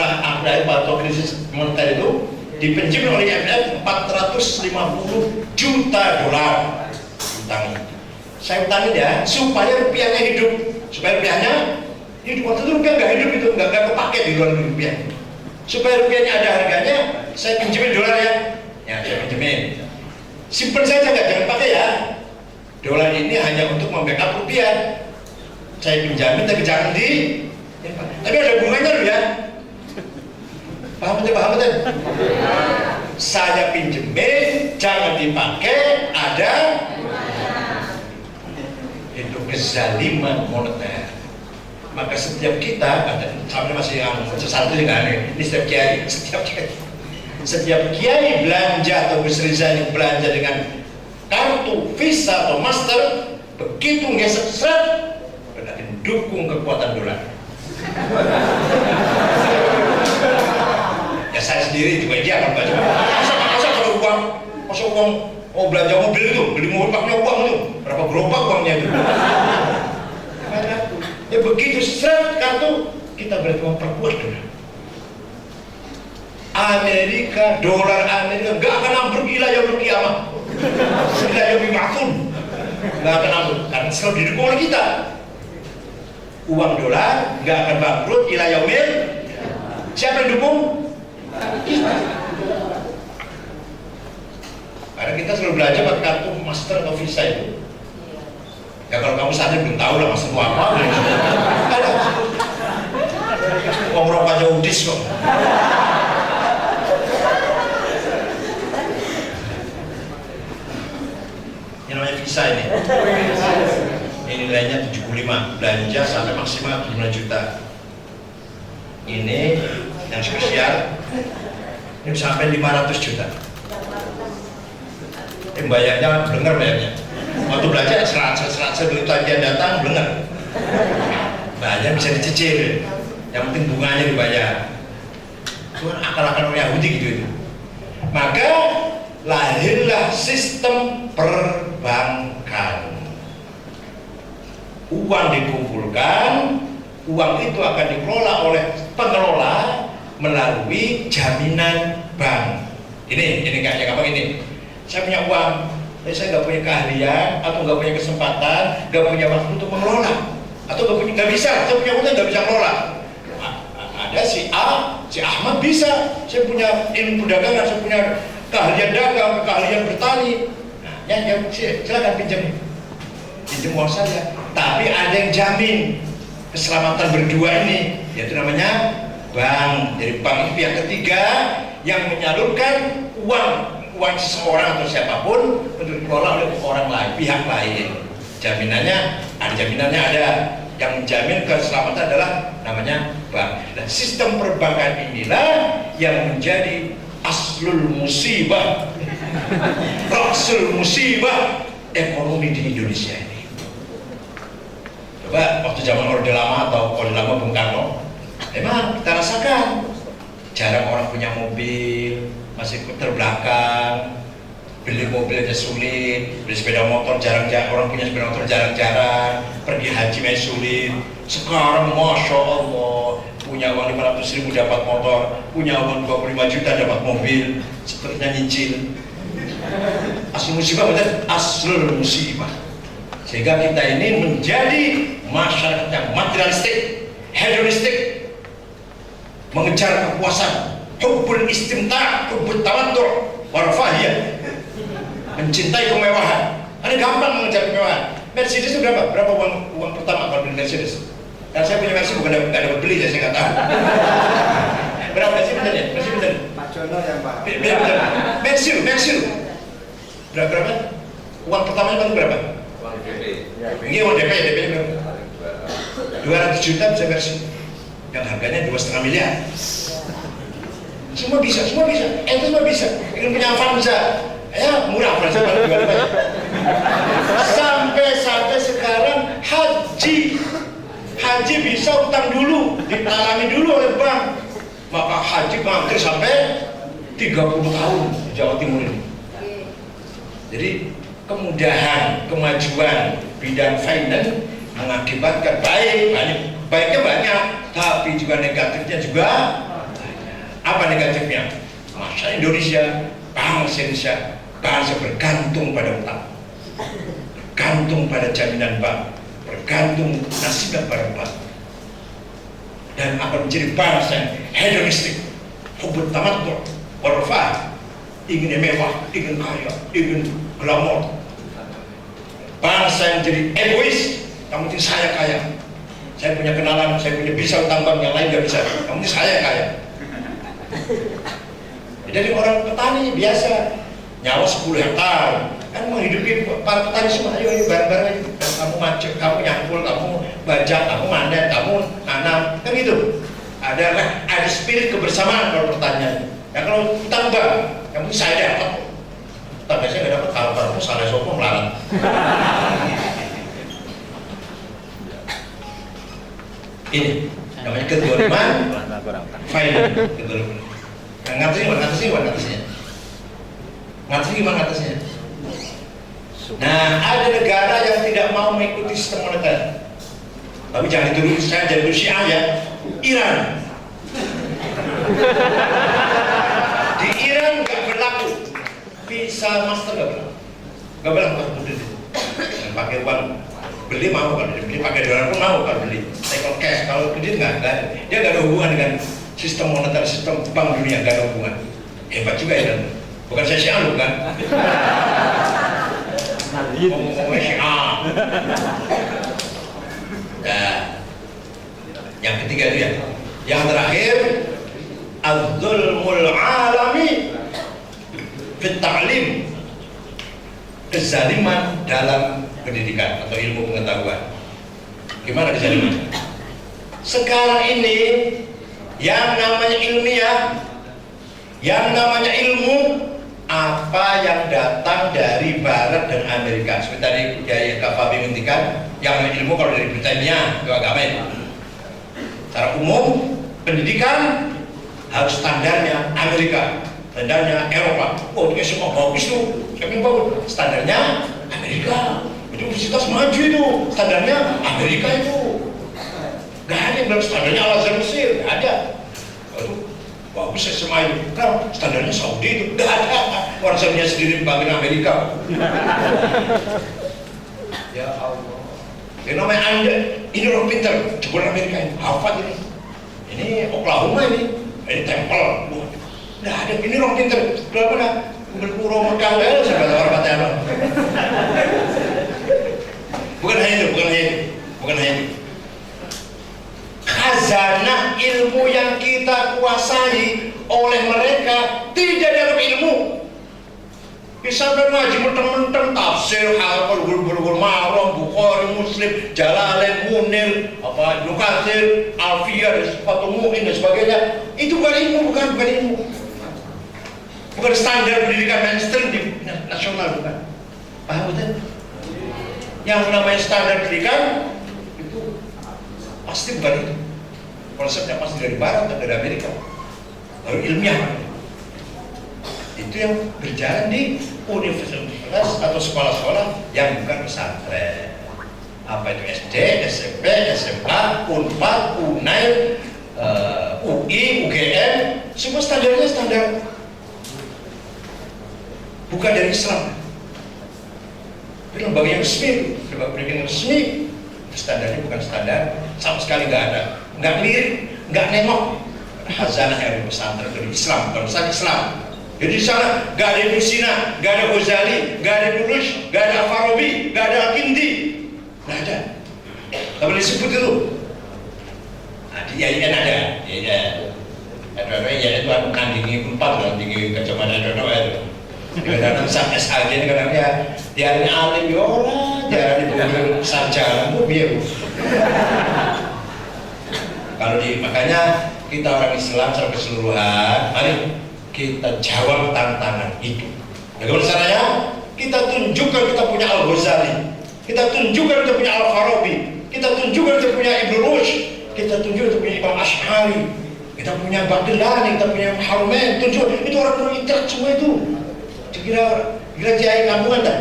krisis moneter itu dipinjam oleh IMF 450 juta dolar utang. Saya utangin ya supaya rupiahnya hidup, supaya rupiahnya hidup. Waktu itu rupiah nggak hidup, itu nggak kepake di luar rupiah. Supaya rupiahnya ada harganya, saya pinjemin dolar ya saya pinjemin. Simpen saja, jangan pakai ya. Dolar ini hanya untuk membackup rupiah. Saya pinjamin tapi jangan tapi ada bunganya loh ya. Paham betul? Saya pinjemin, jangan dipakai, ada itu kezaliman moneter. Maka setiap kita, sampai masih yang sesatu juga aneh, ini setiap kiai belanja atau Gus Rizal belanja dengan kartu Visa atau Master, begitu ngesek seret, berarti dukung kekuatan dolar. Ya saya sendiri juga dia akan baca. Masa kalau uang, belanja mobil itu, beli mobil pakai uang itu, berapa gerobak uangnya itu? Ya begitu seret kartu, kita berarti memperkuat dolar. Dolar Amerika gak akan ambruk ila yaumil qiyamah, ila yaumil ma'thum, gak akan ambruk karena selalu didukung oleh kita. Uang dolar gak akan bangkrut ila yaumil. Siapa yang dukung? Kita. Karena kita selalu belajar pakai kartu Master atau Visa itu. Ya kalau kamu sadar belum tahu lah maksudmu apa. Ada. Uang rokoknya udis kok. Ini namanya Visa ini. Ini nilainya 75, belanja sampai maksimal 5 juta. Ini yang spesial, ini sampai 500 juta. Ini bayarnya bener bayarnya. Waktu belanja serasa duit tagihan datang bener. Bayarnya bisa dicicil. Yang penting bunganya dibayar. Itu kan akal-akal orang Yahudi gitu itu. Maka lahirlah sistem perbankan. Uang dikumpulkan, uang itu akan dikelola oleh pengelola melalui jaminan bank. Ini kayak gampang ini. Saya punya uang, tapi saya nggak punya keahlian atau nggak punya kesempatan, nggak punya waktu untuk mengelola, atau nggak bisa. Saya punya utang nggak bisa mengelola. Ada si A, si Ahmad bisa. Saya punya ilmu perdagangan, saya punya keahlian dagang, keahlian bertani. Nah, silakan pinjam uang saya. Tapi ada yang jamin keselamatan berdua ini, yaitu namanya bank. Jadi bank itu pihak ketiga yang menyalurkan uang seseorang atau siapapun untuk dikelola oleh orang lain, pihak lain. Jaminannya ada. Yang menjamin keselamatan adalah namanya bank. Dan sistem perbankan inilah yang menjadi aslul musibah, rasul musibah ekonomi di Indonesia ini. Coba waktu zaman Orde Lama atau Orde Lama Bung Karno, memang kita rasakan jarang orang punya mobil, masih terbelakang, beli mobil aja sulit, beli sepeda motor jarang-jarang, orang punya sepeda motor jarang-jarang, pergi haji masih sulit. Sekarang Masya Allah, punya uang 500.000 dapat motor, punya uang 25 juta dapat mobil, sepertinya nyicil. Asli musibah betul, asli musibah. Sehingga kita ini menjadi masyarakat yang materialistik, hedonistik, mengejar kepuasan, hubbul istimta, hubbul tamattu', warfahiyah, mencintai kemewahan. Ini gampang mengejar kemewahan. Mercedes itu berapa? Berapa uang pertama kalau beli Mercedes? Karena saya punya Mercedes bukan dapat beli, saya nggak tahu. Berapa sih benernya? Mercedes bener? Pak Jono yang Pak. Mercedes. Berapa? Uang pertamanya itu berapa? Uang DP. Ini uang DP ya, DP-nya berapa? 200 juta bisa Mercedes. Yang harganya 2,5 miliar. Semua bisa. Itu semua bisa. Ingin punya Avanza, ya murah Avanza kalau jual banyak. Sampai sekarang haji bisa utang dulu, ditalami dulu oleh bank. Maka haji ngantri sampai 30 tahun di Jawa Timur ini. Jadi kemudahan, kemajuan bidang finance mengakibatkan baiknya banyak, tapi juga negatifnya juga banyak. Apa negatifnya? Masyarakat Indonesia, bangsa bergantung pada utang, bergantung pada jaminan bank, bergantung nasibnya pada bank, dan akan menjadi bangsa yang hedonistik, hubbul tamattu', warfah, ingin mewah, ingin kaya, ingin glamor. Bangsa yang jadi egois, kamu penting saya kaya, saya punya kenalan, saya punya bisa utang bank, yang lain nggak bisa, kamu penting saya kaya. Jadi orang petani biasa nyawa 10 hektar kan menghidupi para petani semua. Ayo bareng-bareng, kamu macet, kamu nyangkul, kamu bajak, kamu manen, kamu nanam, kan gitu. Ada spirit kebersamaan kalau pertanian. Ya kalau utang bank, kamu saya dapat, tapi saya nggak dapat. Kalau kamu salah sopo melarat. Ini namanya kedoliman, finance, kedoliman. Ngatasi gimana atasnya? Nah, ada negara yang tidak mau mengikuti sistem moneter. Tapi jangan dituduh saya jadi Syiah ya. Iran. Di Iran nggak berlaku visa master, nggak berlaku dan pakai uang beli mau, kalau beli pakai dolar pun mau kalau beli. Tapi kalau cash, kalau kredit nggak, dia nggak ada hubungan dengan sistem moneter, sistem bank dunia, nggak ada hubungan. Hebat juga ya, bukan saya Syiah bukan. Ngomong Syiah. Nah, yang ketiga itu ya. Yang terakhir, az-zulmul alami fit ta'lim, kezaliman dalam pendidikan atau ilmu pengetahuan. Gimana kezaliman? Sekarang ini yang namanya ilmiah, yang namanya ilmu, apa yang datang dari Barat dan Amerika. Seperti tadi Kiai Kafabi menghentikan, yang namanya ilmu kalau dari Britania itu agama itu. Secara umum pendidikan harus standarnya Amerika, standarnya Eropa. Oh, itu semua bagus tuh, siapa yang bagus? Standarnya Amerika. Itu universitas maju itu, standarnya Amerika itu. Gak ada yang bilang standarnya Al-Azhar Mesir, gak ada. Itu bagus SMA itu. Nah, standarnya Saudi itu gak ada. Orang Saudi sendiri bangun Amerika. Ya Allah. Yang namanya Anda, ini orang pintar, jebol Amerika ini, Harvard ini. Ini Oklahoma ini Temple. Gak ada, ini orang pintar. Berapa dah? Berpura Mekah, saya kata orang kata apa? Bukan hanya itu. Khazanah ilmu yang kita kuasai oleh mereka tidak dalam ilmu. Bisa ngaji menteng-menteng tafsir, hafal, gul-gul, Ma'ruf, Bukhari, Muslim, Jalalain, Munir, Ibnu Katsir, Alfiyah, Fathul Mu'in dan sebagainya. Itu bukan ilmu, bukan ilmu. Bukan standar pendidikan mainstream di nasional, bukan. Paham betul? Yang namanya standar pendidikan itu Pasti bukan itu. Konsepnya pasti dari Barat atau dari Amerika. Baru ilmiah. Itu yang berjalan di universitas atau sekolah-sekolah yang bukan pesantren. Apa itu SD, SMP, SMA, Unpad, UNAIR, UI, UGM, semua standarnya standar bukan dari Islam. Itu lembaga yang resmi, lembaga pendidikan yang resmi, standarnya bukan standar, sama sekali nggak ada, nggak lirik, nggak nengok. Hazanah yang di pesantren dari Islam, bukan Islam. Jadi di sana nggak ada Ibnu Sina, nggak ada Ghazali, nggak ada Durush, nggak ada Farabi, nggak ada Al-Kindi, nggak ada. Nggak boleh disebut itu. Nah, di IAIN ada, ya. Ada ya itu aku nandingi empat lah, tinggi kacamata ada itu. Kadang-kadang sampai SAG ini kadang-kadang dia alim ya orang, dia dibuat sarjana, biar. Kalau makanya kita orang Islam secara keseluruhan, mari kita jawab tantangan itu. Bagaimana caranya? Kita tunjukkan kita punya Al-Ghazali, kita tunjukkan kita punya Al-Farabi, kita tunjukkan kita punya Ibnu Rushd, kita tunjukkan kita punya Imam Ash'ari, kita punya Baqillani, kita punya Harumain, tunjukkan itu orang intelek semua itu. Kira kiai kampungan tak?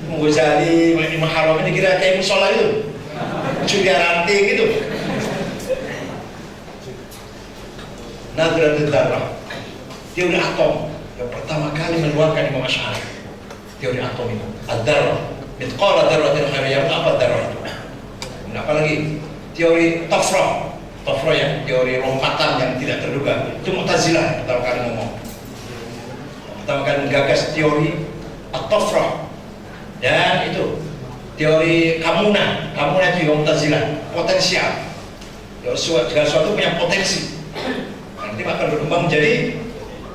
Imam Ghazali, Imam Harumain dikira kiai musola itu, Julia ranting gitu. Nadratul Darah, teori atom yang pertama kali mengeluarkan Imam Ash'ari. Teori atom itu, ad-darah, mithqala dzarratin khairin apa darah itu. Nah, apalagi teori tafrah yang teori lompatan yang tidak terduga. Itu Mu'tazilah pertama kali ngomong. Pertama kali menggagas teori at-tafrah. Dan itu teori kamuna itu juga Mu'tazilah, potensial. Segala sesuatu punya potensi. Nanti akan berkembang menjadi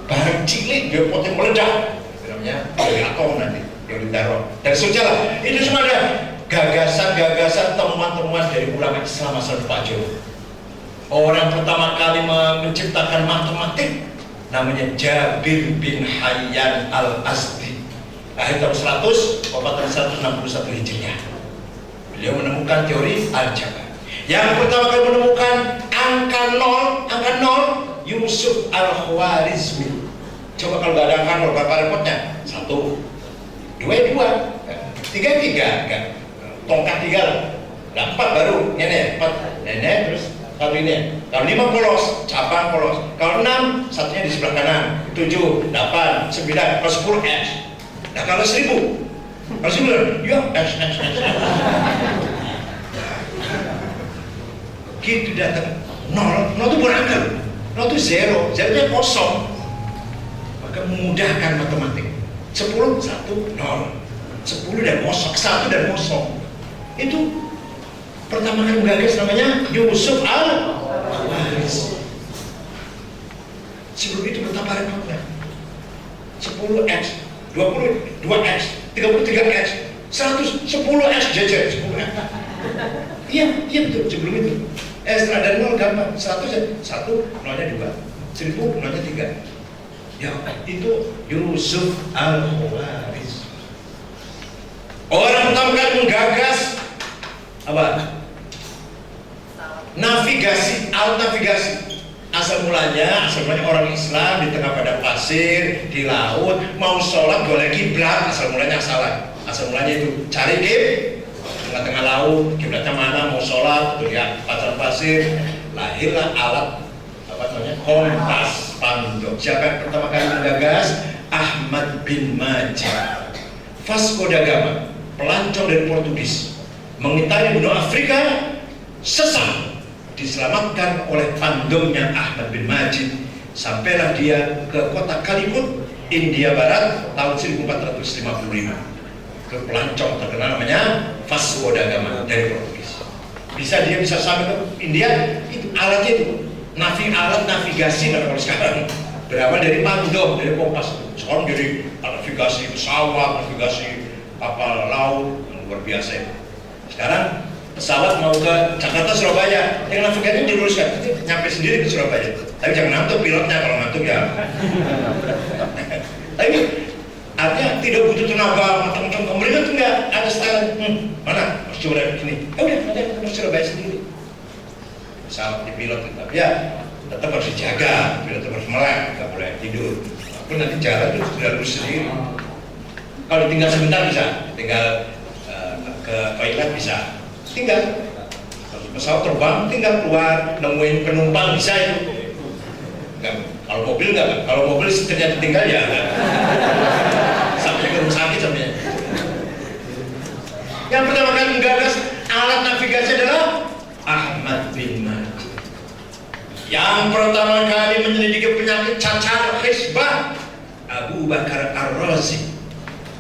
barang cilik, dia potensi meledak. Namanya teori atom nanti, teori darah. Dan sejalan itu semua ada gagasan-gagasan, temuan-temuan dari ulama Islam masa depan. Orang pertama kali menciptakan matematik namanya Jabir bin Hayyan al-Azdi. Akhir tahun 100, wafat tahun 161 Hijriah. Beliau menemukan teori aljabar. Yang pertama kali menemukan angka nol, Yusuf al-Khwarizmi. Coba kalau nggak ada angka nol, berapa repotnya? 1, 2, 3, tongkat 3, 4 baru, nenek 4, nenek terus kalau ini, kalau 5 polos, cabang polos, kalau 6 satunya di sebelah kanan, 7, 8, 9, kalau 10 X. Nah kalau 1000, kalau 10, ya X. Gitu datang nol itu bukan angka, nol itu zero, zeronya kosong. Maka memudahkan matematik. 10, 1, 0, 10 dan kosong, 1 dan kosong. Itu pertama kali menggagas namanya Yusuf al-Khwarizmi. Sebelum itu betapa repotnya. 10x, 20, 2x, 33x, 100, 10x jajar, 10x. Iya betul, sebelum itu. Setelah dari 0 gampang, 100, 0-nya 2, 1000, 0-nya 3. Ya, itu Yusuf al-Khwarizmi. Orang pertama kali menggagas apa? Navigasi, alat navigasi. Asal mulanya orang Islam di tengah padang pasir, di laut, mau sholat golek kiblat, asal mulanya salah. Asal mulanya itu cari tengah-tengah laut, kiblatnya mana, mau sholat, tuh ya padang pasir, lahirlah alat apa namanya kompas pandok. Siapa yang pertama kali menggagas? Ahmad bin Majid, Vasco da Gama, pelancong dari Portugis, mengitari benua Afrika, sesat, diselamatkan oleh pandongnya Ahmad bin Majid. Sampailah dia ke kota Calicut, India Barat tahun 1455. Ke pelancong terkenal namanya Vasco da Gama dari Portugis. Dia bisa sampai ke India, itu alatnya itu alat navigasi kalau sekarang berawal dari pandong, dari kompas. Sekarang jadi navigasi pesawat, navigasi kapal laut, luar biasa itu. Sekarang pesawat mau ke Jakarta, Surabaya, yang navigasinya diluruskan, nyampe sendiri ke Surabaya. Tapi jangan ngantuk pilotnya, kalau ngantuk ya. Tapi artinya tidak butuh tenaga macam-macam. Mereka tuh nggak ada style. Mana? Harus coba ini. Udah, nanti ke Surabaya sendiri. pesawat di pilot, tapi ya tetap harus dijaga, pilot harus melek, nggak boleh tidur. Walaupun nanti jalan itu sudah lurus sendiri. Kalau tinggal sebentar bisa, tinggal ke toilet bisa, tinggal pesawat terbang tinggal keluar nemuin penumpang bisa itu. Enggak, kalau mobil enggak, kalau mobil setirnya ditinggal ya enggak. Sampai ke rumah sakit sampai. Yang pertama kali menggagas alat navigasi adalah Ahmad bin Mahdi. Yang pertama kali menyelidiki penyakit cacar hisbah Abu Bakar Ar-Razi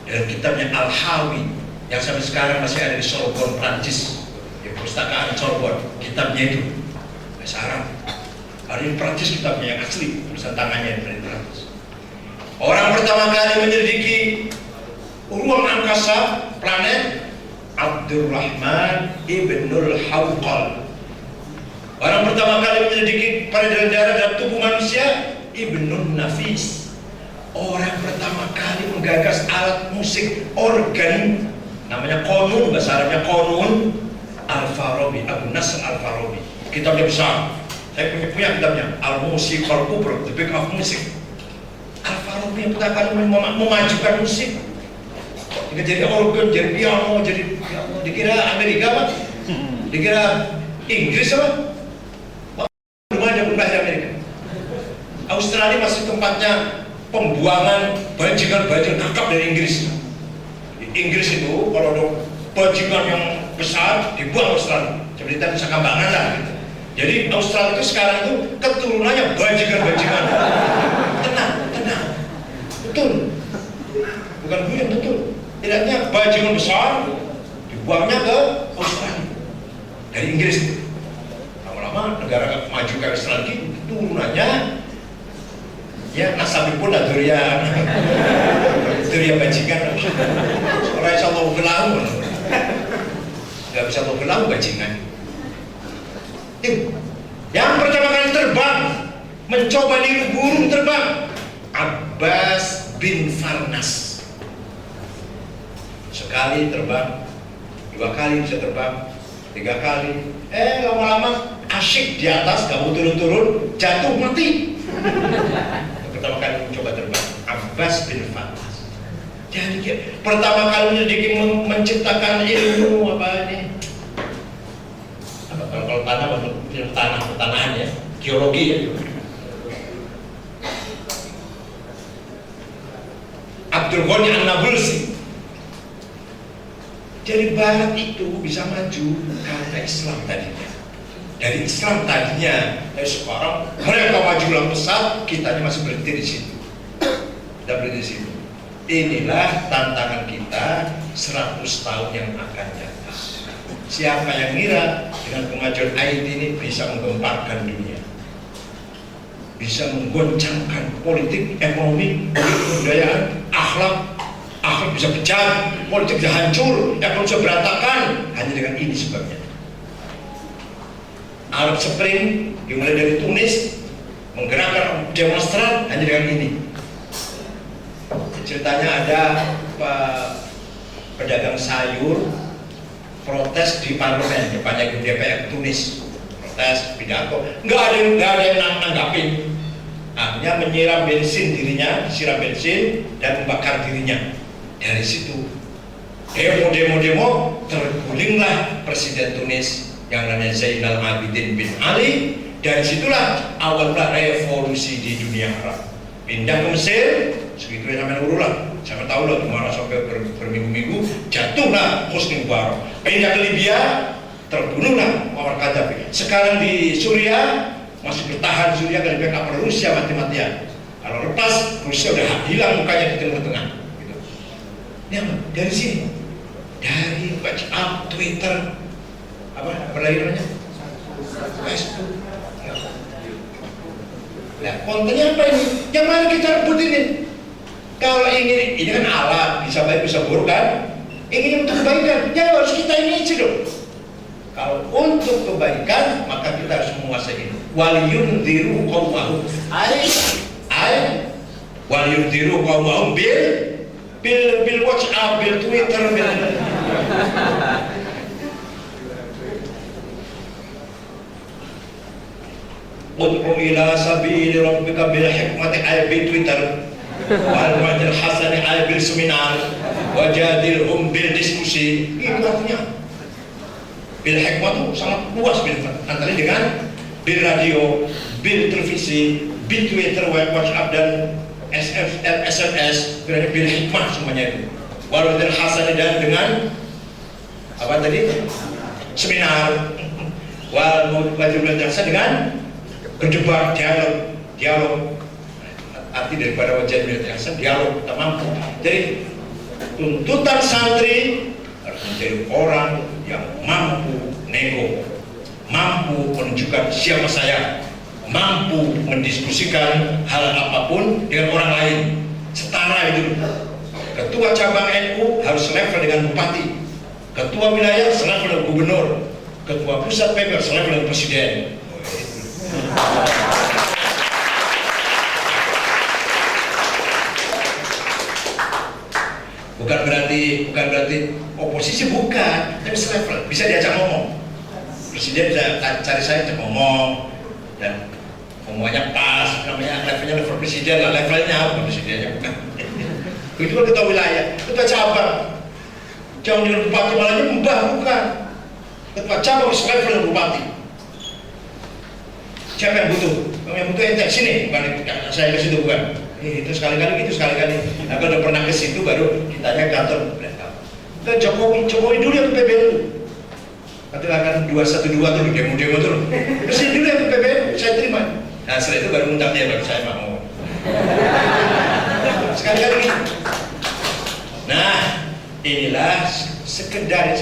dalam kitabnya Al-Hawi yang sampai sekarang masih ada di Sorbonne, Prancis, di perpustakaan Sorbonne. Kitabnya itu bahasa Arab. Hari ini Prancis kitabnya yang asli, tulisan tangannya dari Prancis. Orang pertama kali menyelidiki ruang angkasa planet Abdurrahman Ibnul Hawqal. Orang pertama kali menyelidiki peredaran darah dalam tubuh manusia Ibnun Nafis. Orang pertama kali menggagas alat musik organ namanya konun, bahasa Arabnya konun, Al-Farabi, Abu Nasr Al-Farabi. Kitabnya besar. Saya punya kitabnya Al-Musik Al-Kubra, The Book of Music. Al-Farabi yang pertama kali memajukan musik. Jadi organ, jadi piano, jadi dikira Amerika apa? Dikira Inggris apa? Belum ada pun bahasa Amerika. Australia masih tempatnya pembuangan bajingan-bajingan kakap dari Inggris. Di Inggris itu kalau ada bajingan yang besar dibuang Australia. Seperti tadi Sakambangan lah. Gitu. Jadi Australia itu sekarang itu keturunannya bajingan-bajingan. Tenang, betul. Bukan guyon, betul. Tidaknya bajingan besar dibuangnya ke Australia dari Inggris. Lama-lama negara maju ke Australia lagi turunannya ya nasabipun Durian bajingan. Orang yang tahu belau nggak bisa tahu belau bajingan. Yang pertama kali terbang mencoba niru burung terbang Abbas bin Farnas. Sekali terbang, 2 kali bisa terbang, 3 kali. Lama-lama asyik di atas, gak mau turun-turun, jatuh mati. Pertama kali mencoba terbang Abbas bin Farnas. Jadi pertama kali menciptakan ilmu apa ini? Kalau tanah pertanahan ya, geologi ya. Abdul Ghani An-Nabulsi. Jadi Barat itu bisa maju karena Islam tadinya. Dari Islam tadinya, tapi sekarang mereka maju dalam pesat, kita masih berhenti di situ. Kita berhenti di situ. Inilah tantangan kita 100 tahun yang akan datang. Siapa yang ngira dengan kemajuan IT ini bisa menggemparkan dunia, bisa menggoncangkan politik, ekonomi, kebudayaan, akhlak bisa pecah, politik bisa hancur, ekonomi bisa berantakan, hanya dengan ini sebabnya. Arab Spring dimulai dari Tunis, menggerakkan demonstran hanya dengan ini. Ceritanya ada pedagang sayur protes di parlemen depannya DPR Tunis, protes pidato, nggak ada yang nanggapin. Akhirnya menyiram bensin dirinya, disiram bensin dan membakar dirinya. Dari situ demo tergulinglah Presiden Tunis yang namanya Zainal Abidin bin Ali. Dari situlah awalnya revolusi di dunia Arab. Pindah ke Mesir, segitu yang namanya urulan. Siapa tahu lah dimana sampai berminggu-minggu jatuhlah Hosni Mubarak. Pindah ke Libya, terbunuhlah Muammar Gaddafi. Sekarang di Suriah masih bertahan Suriah dari backup Rusia mati-matian. Kalau lepas Rusia udah hilang mukanya di Timur Tengah. Gitu. Ya, dari sini, dari WhatsApp, Twitter, apa lagi namanya? Facebook. Nah, kontennya apa ini? Yang mana kita rebut ini? Kalau ingin, ini kan alat, bisa baik bisa buruk kan? Ingin untuk kebaikan, ya harus kita ini aja dong. Kalau untuk kebaikan, maka kita harus menguasai ini. Waliyundiru qawmahum waliyundiru qawmahum bil WhatsApp, bil Twitter, ud'u ila sabili rabbika bil hikmati ay bi Twitter wal ma'til hasani ay bil seminar wajadilhum bil diskusi. Itu artinya bil hikmah itu sangat luas antara dengan bil radio, bil televisi, bil Twitter, WhatsApp dan SMS, berarti bil hikmah semuanya itu. Wal ma'til hasani dan dengan apa tadi? Seminar. Wal ma'til hasani dengan berdebat, dialog. Arti daripada wajah biasa dialog tak mampu. Jadi tuntutan santri harus menjadi orang yang mampu nego, mampu menunjukkan siapa saya, mampu mendiskusikan hal apapun dengan orang lain, setara itu. Ketua cabang NU harus level dengan bupati, ketua wilayah selevel dengan gubernur, ketua pusat PB selevel dengan presiden. Bukan berarti oposisi, bukan, tapi selevel, bisa diajak ngomong. Presiden bisa cari saya untuk ngomong dan ngomongnya pas, namanya levelnya level presiden lah, levelnya bukan presidennya, bukan. Itu kan ketua wilayah, ketua cabang, jangan dengan bupati malahnya mbah, bukan. Ketua cabang harus level dengan bupati. Siapa yang butuh? Yang butuh ente sini, bukan saya ke situ, bukan. Itu sekali-kali gitu, sekali-kali. Nah, kalau udah pernah ke situ baru ditanya kantor. Ke Jokowi dulu yang ke PBNU. Nanti akan 212 tuh demo-demo tuh. Presiden dulu yang ke PBNU, saya terima. Nah, setelah itu baru undang dia, baru saya mau. Sekali-kali gitu. Nah, inilah sekedar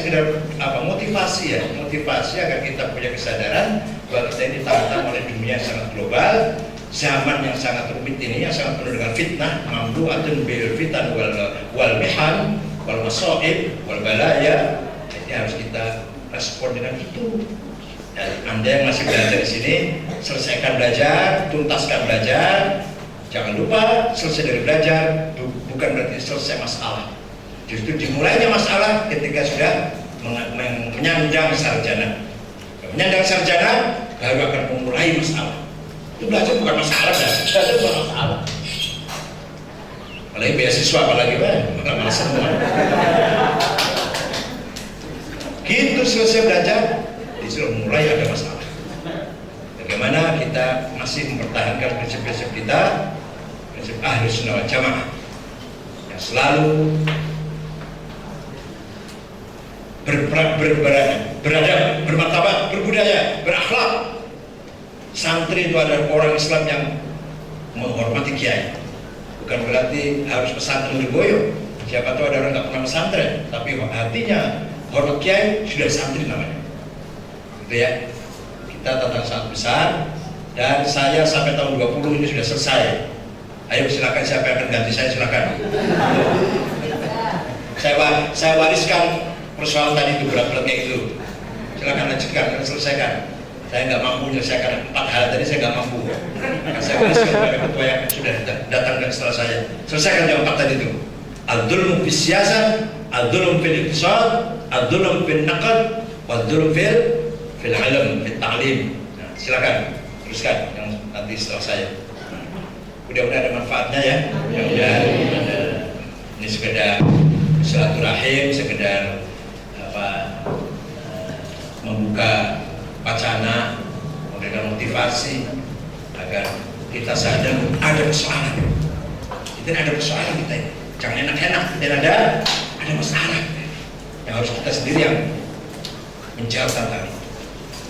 apa motivasi ya, motivasi agar kita punya kesadaran bahwa kita ini ditantang oleh dunia yang sangat global. Zaman yang sangat rumit ini, yang sangat penuh dengan fitnah, mamdu'atun bil fitan wal mihan wal masaib wal balaya. Jadi harus kita respon dengan itu. Dan Anda yang masih belajar di sini, selesaikan belajar, tuntaskan belajar. Jangan lupa selesai dari belajar bukan berarti selesai masalah. Justru dimulainya masalah ketika sudah menyandang sarjana. Menyandang sarjana baru akan memulai masalah. Itu belajar bukan masalah, belajar bukan masalah. Apalagi beasiswa, apalagi bukan masalah. Gitu selesai belajar, disuruh mulai ada masalah. Bagaimana kita masih mempertahankan prinsip-prinsip kita, prinsip Ahlus Sunnah wal Jamaah yang selalu beradab, bermartabat, berbudaya, berakhlak. Santri itu adalah orang Islam yang menghormati kiai. Bukan berarti harus pesantren digoyong. Siapa tahu ada orang nggak pernah pesantren, tapi hatinya hormat kiai, sudah santri namanya. Gitu ya. Kita tentang sangat besar dan saya sampai tahun 20 ini sudah selesai. Ayo silakan, siapa yang akan ganti saya, silakan. Saya wariskan persoalan tadi itu, berat-beratnya itu. Silakan lanjutkan, selesaikan. Saya nggak mampu menyelesaikan 4 hal tadi, saya nggak mampu. Maka saya wariskan kepada ketua yang sudah datang dan setelah saya. Selesaikan yang 4 tadi itu. Al-dhulmu fis siyasah, al-dhulmu fil iqtisad, al-dhulmu fil naqd, wal-dhulmu fil ilm, fil ta'lim. Nah, silakan teruskan yang nanti setelah saya. Mudah-mudahan ada manfaatnya ya. Mudah-mudahan ini sekedar silaturahim, sekedar membuka wacana, memberikan motivasi agar kita sadar ada persoalan. Kita ada persoalan kita ini. Jangan enak-enak, dan ada masalah yang harus kita sendiri yang menjawab tantangan.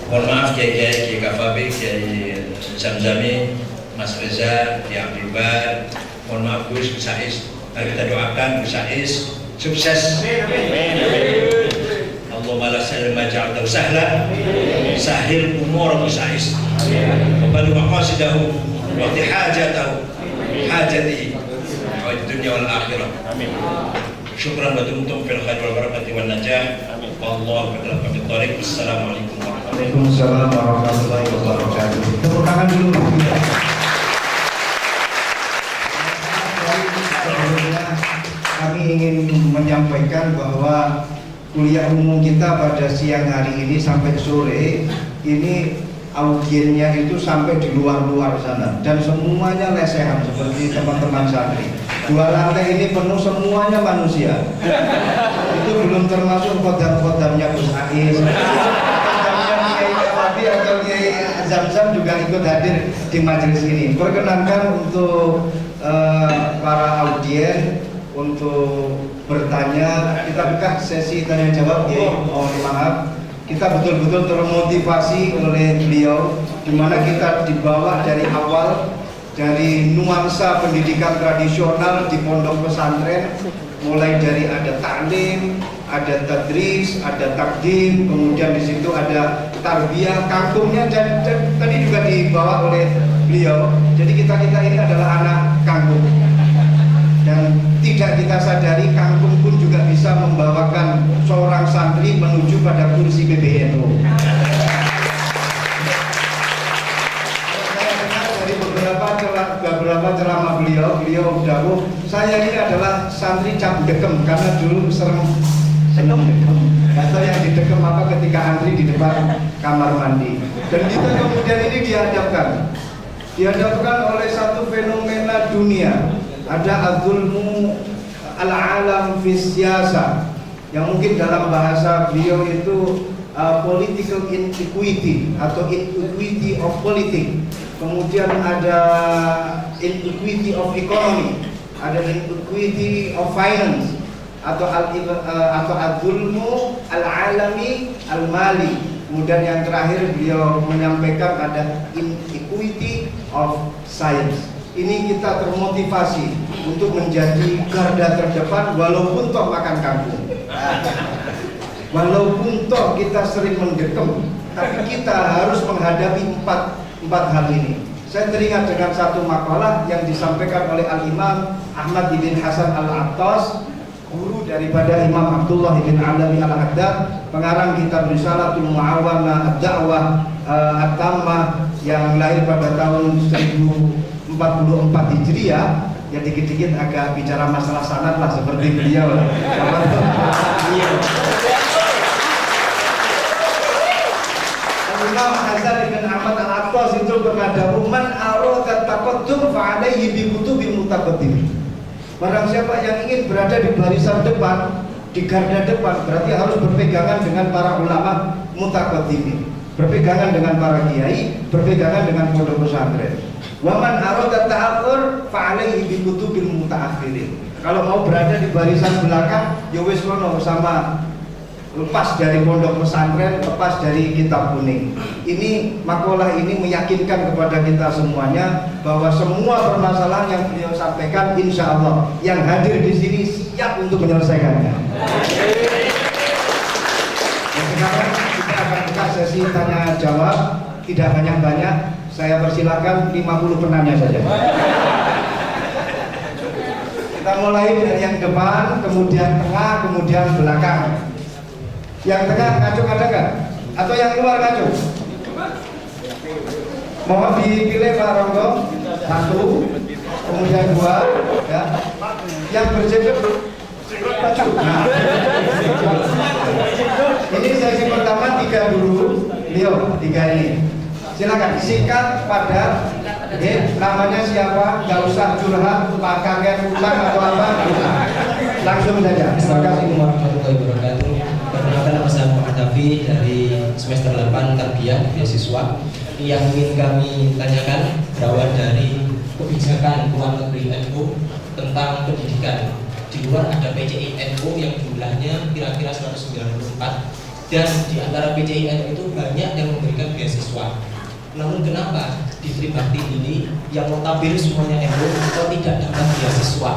Mohon maaf Kiai Kafabi, Kiai Zamzami, Mas Reza, Kiai Abdul Bar, mohon maaf Gus Saiz. Mari kita doakan Gus Saiz sukses. Allahumma la sahla ma ja'altahu sahla, sahil umur Gus Saiz. Wa bal maqasidahu wa hajatahu hajati wa dunya wal akhirah. Amin. Syukran wa dumtum fil khair wal barakati wan najah. Wallahu a'lam bishawab. Assalamualaikum Waalaikumsalam warahmatullahi wabarakatuh. Tepuk tangan dulu. Kami ingin menyampaikan bahwa kuliah umum kita pada siang hari ini sampai sore ini audiennya itu sampai di luar-luar sana dan semuanya lesehan seperti teman-teman santri. 2 lantai ini penuh semuanya manusia. Itu belum termasuk kodam-kodamnya Gus Ais, kodamnya Kiai Kawabi atau Kiai Zamzam juga ikut hadir di majelis ini. Perkenankan untuk para audien untuk bertanya. Kita buka sesi tanya jawab. Mohon maaf, kita betul-betul termotivasi oleh beliau, di mana kita dibawa dari awal, dari nuansa pendidikan tradisional di pondok pesantren, mulai dari ada taklim, ada tadris, ada takdim, kemudian di situ ada tarbiyah, kangkumnya dan tadi juga dibawa oleh beliau. Jadi kita ini adalah anak kangkum. Dan tidak kita sadari, kangkum pun juga bisa membawakan seorang santri menuju pada kursi PBNU. Saya dengar dari beberapa ceramah beliau dawuh, saya ini adalah santri cap dekem karena dulu seneng dekem. Atau yang didekem apa ketika antri di depan kamar mandi. Dan kita kemudian ini dihadapkan oleh satu fenomena dunia. Ada adzulmu al-alam fi siyasa, yang mungkin dalam bahasa beliau itu political inequity atau inequity of politics. Kemudian ada inequity of economy, ada inequity of finance, atau adzulmu al-alami al-mali. Kemudian yang terakhir beliau menyampaikan ada inequity of science. Ini kita termotivasi untuk menjadi garda terdepan, walaupun toh makan kangkung, walaupun toh kita sering mendekem, tapi kita harus menghadapi empat hal ini. Saya teringat dengan satu makalah yang disampaikan oleh Al-Imam Ahmad bin Hasan Al-Attas, guru daripada Imam Abdullah bin Alawi Al-Haddad, pengarang kitab Risalatul Mu'awana Ad-Da'wah At-Tammah yang lahir pada tahun 1044 Hijriah. Ya dikit-dikit agak bicara masalah sanad lah seperti beliau. Imam Hasan bin Ahmad Al-Attas itu berkata, "Man arada taqaddum fa alaihi bi kutubil mutaqaddimin." Barang siapa yang ingin berada di barisan depan, di garda depan, berarti harus berpegangan dengan para ulama mutaqaddimin, berpegangan dengan para kiai, berpegangan dengan pondok pesantren. Wa man arada ta'akhur fa alaihi bi kutubil mutaakhirin. Kalau mau berada di barisan belakang, ya wis kono sama, lepas dari pondok pesantren, lepas dari kitab kuning. Ini makalah ini meyakinkan kepada kita semuanya bahwa semua permasalahan yang beliau sampaikan, insya Allah yang hadir di sini siap untuk menyelesaikannya. Dan sekarang kita akan buka sesi tanya jawab, tidak banyak-banyak. Saya persilakan 50 penanya saja. Kita mulai dari yang depan, kemudian tengah, kemudian belakang. Yang tengah ngacung ada nggak? Atau yang luar ngacung? Mohon dipilih Pak Ronggo. 1, kemudian 2, ya. Yang berjenggot ngacung. Nah. Ini sesi pertama 3 dulu. Beliau 3 ini. Silakan singkat, padat. Namanya siapa? Nggak usah curhat, Pak Kakek utang atau apa. Langsung saja. Terima kasih. Assalamualaikum warahmatullahi wabarakatuh. Perkenalkan nama saya Muhammad Dafi dari semester 8 Tarbiyah beasiswa. Yang ingin kami tanyakan berawal dari kebijakan luar negeri NU tentang pendidikan. Di luar ada PCI NU yang jumlahnya kira-kira 194, dan di antara PCI NU itu banyak yang memberikan beasiswa. Namun kenapa di Tribakti ini yang notabene semuanya NU kok tidak dapat beasiswa?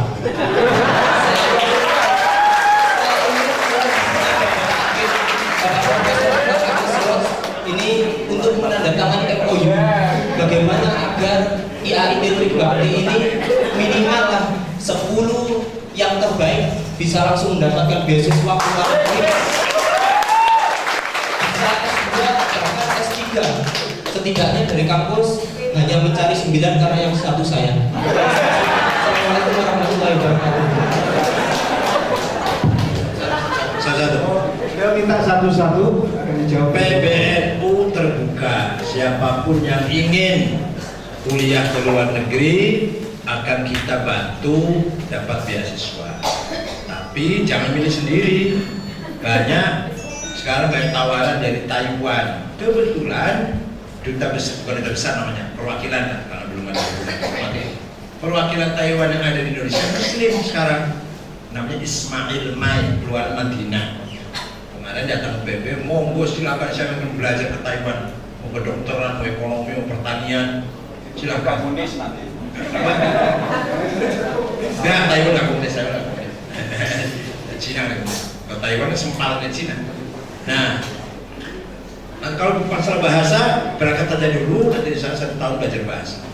Ini untuk menandatangani MOU bagaimana agar IAIN Tribakti ini minimal lah 10 yang terbaik bisa langsung mendapatkan beasiswa ke luar negeri. Bisa S2 bahkan S3. Setidaknya dari kampus hanya mencari 9 karena yang satu saya. Assalamualaikum warahmatullahi wabarakatuh. Saya minta satu-satu akan dijawab. PBNU terbuka siapapun yang ingin kuliah ke luar negeri akan kita bantu dapat beasiswa. Tapi jangan milih sendiri. Banyak sekarang banyak tawaran dari Taiwan. Kebetulan duta besar, bukan duta besar namanya, perwakilan karena belum ada perwakilan Taiwan yang ada di Indonesia Muslim sekarang. Namanya Ismail Mai, keluar Madinah. Kemarin datang ke PB, monggo silakan saya ingin belajar ke Taiwan, mau kedokteran, mau ekonomi, mau pertanian, silakan. Komunis nanti. Nah, Taiwan nggak komunis, saya nggak komunis. Cina nggak komunis. Kalau Taiwan sempalannya Cina. Nah, kalau masalah bahasa berangkat aja dulu, nanti di sana 1 tahun belajar bahasa.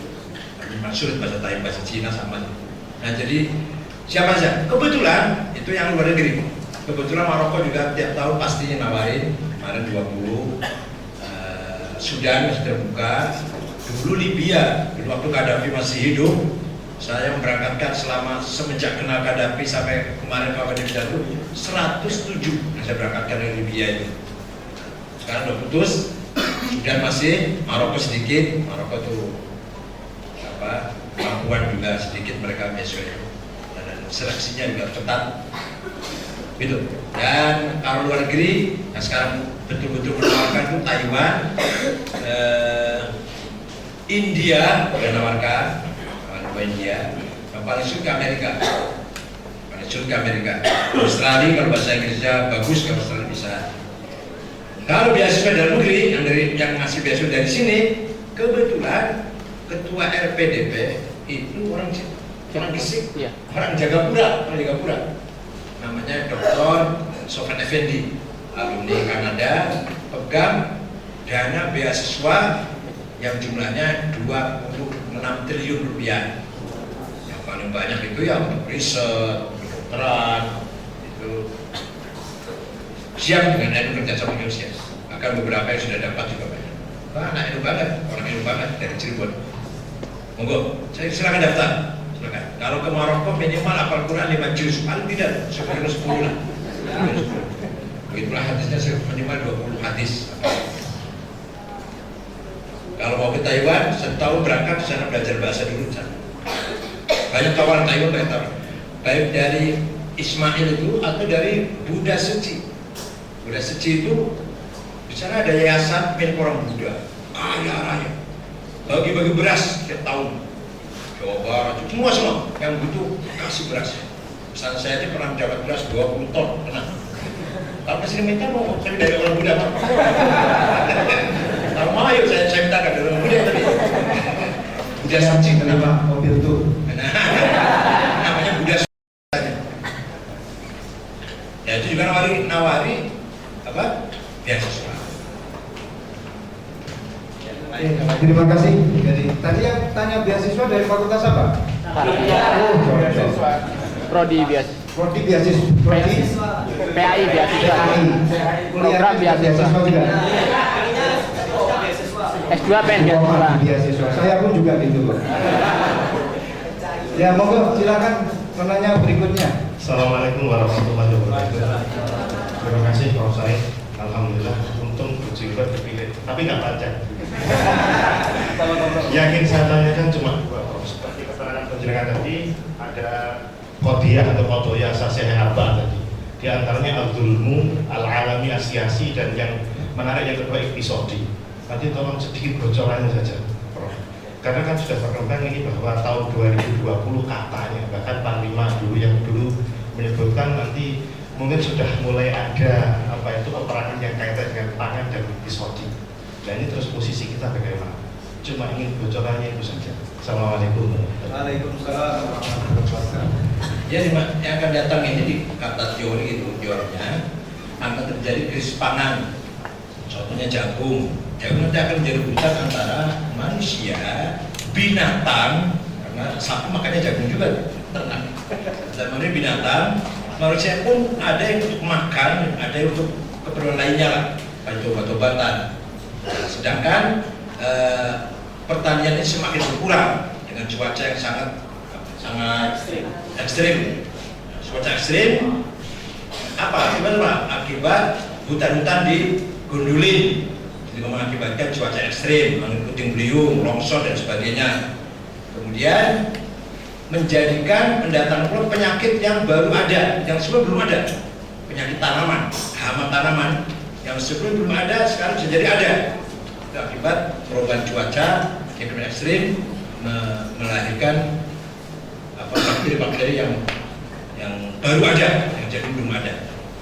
Memang sulit bahasa Taiwan, bahasa Cina sama. Nah, jadi siapa saja? Kebetulan itu yang luar negeri. Kebetulan Maroko juga tiap tahun pastinya nawarin. Kemarin 20, Sudan sudah buka. Dulu Libya, dulu waktu Gaddafi masih hidup, saya memberangkatkan selama semenjak kenal Gaddafi sampai kemarin Bapak di Jatuh 107 yang saya berangkatkan dari Libya itu. Sekarang udah putus, Sudan masih, Maroko sedikit, Maroko tuh apa, kemampuan juga sedikit mereka beasiswa itu. Dan seleksinya juga ketat. Gitu. Dan kalau luar negeri, yang sekarang betul-betul menawarkan itu Taiwan, India udah nawarkan, India, yang paling sulit ke Amerika, Australia kalau bahasa Inggrisnya bagus, kalau Australia bisa. Kalau beasiswa dalam negeri yang ngasih beasiswa dari sini, kebetulan ketua RPDP itu orang Gresik, orang Jagapura, namanya Dr. Sofan Effendi, alumni Kanada, pegang dana beasiswa yang jumlahnya 26 triliun rupiah. Yang paling banyak itu ya untuk riset, kedokteran, itu siap dengan NU kerja sama Indonesia. Akan beberapa yang sudah dapat juga banyak. Anak NU banget, orang NU banget dari Cirebon. Monggo, saya silakan daftar. Silakan. Kalau ke Maroko minimal hafal Quran 5 juz, paling tidak sekitar 10 lah. Begitulah hadisnya minimal 20 hadis. Kalau mau ke Taiwan, setahun berangkat ke sana belajar bahasa dulu sana. Banyak tawaran Taiwan, banyak tawaran. Baik dari Ismail itu atau dari Buddha Suci. Buddha Suci itu di sana ada yayasan milik orang Buddha, kaya raya, bagi-bagi beras setiap tahun. Jawa Barat, semua yang butuh kasih beras. Misalnya saya aja pernah mendapat beras 20 ton, tenang. Kalau presiden minta mau saya dari orang Buddha, kalau mau ayo saya mintakan dari orang Buddha tadi. Buddha Suci, kenapa mobil tuh? Namanya Buddha Suci. Ya itu juga nawari apa? Beasiswa. Terima kasih. Jadi tadi yang tanya beasiswa dari fakultas apa? Prodi beasiswa. Prodi beasiswa. Prodi PAI beasiswa. Program beasiswa. juga. S2 PN beasiswa. Beasiswa. Saya pun juga gitu loh. Ya monggo silakan penanya berikutnya. Assalamualaikum warahmatullahi wabarakatuh. Terima kasih Pak Said. Alhamdulillah untung berjilbab terpilih, tapi nggak baca. Yang ingin saya tanyakan cuma 2 Prof. Seperti keterangan penjelasan tadi ada Qodiyah atau Qodoya Sasih Arba tadi. Di antaranya Al-Zulmu, Al-Alami Asyasi, dan yang menarik yang kedua episodi. Nanti tolong sedikit bocorannya saja, Prof. Karena kan sudah berkembang ini bahwa tahun 2020 katanya, bahkan Panglima dulu yang dulu menyebutkan nanti mungkin sudah mulai ada apa itu peperangan yang kaitan dengan pangan dan episodi. Nah ini terus posisi kita bagaimana? Cuma ingin bocorannya itu saja. Assalamualaikum. Waalaikumsalam warahmatullahi wabarakatuh. Jadi yang akan datang ini di kata teori itu teorinya akan terjadi krisis pangan. Contohnya jagung. Jagung nanti akan menjadi rebutan antara manusia, binatang, karena sapi makannya jagung juga, ternak. Dan kemudian binatang, manusia pun ada yang untuk makan, ada yang untuk keperluan lainnya lah, kayak obat-obatan. Sedangkan pertanian ini semakin berkurang dengan cuaca yang sangat ekstrim. Cuaca ekstrim apa? Akibat hutan-hutan digundulin, juga mengakibatkan cuaca ekstrim, angin puting beliung, longsor dan sebagainya. Kemudian menjadikan pendatang pulau penyakit yang baru ada, yang sebelum belum ada, penyakit tanaman, hama tanaman yang sebelum belum ada sekarang bisa jadi ada. Akibat perubahan cuaca yang ekstrim melahirkan bakteri-bakteri yang baru ada, yang jadi belum ada.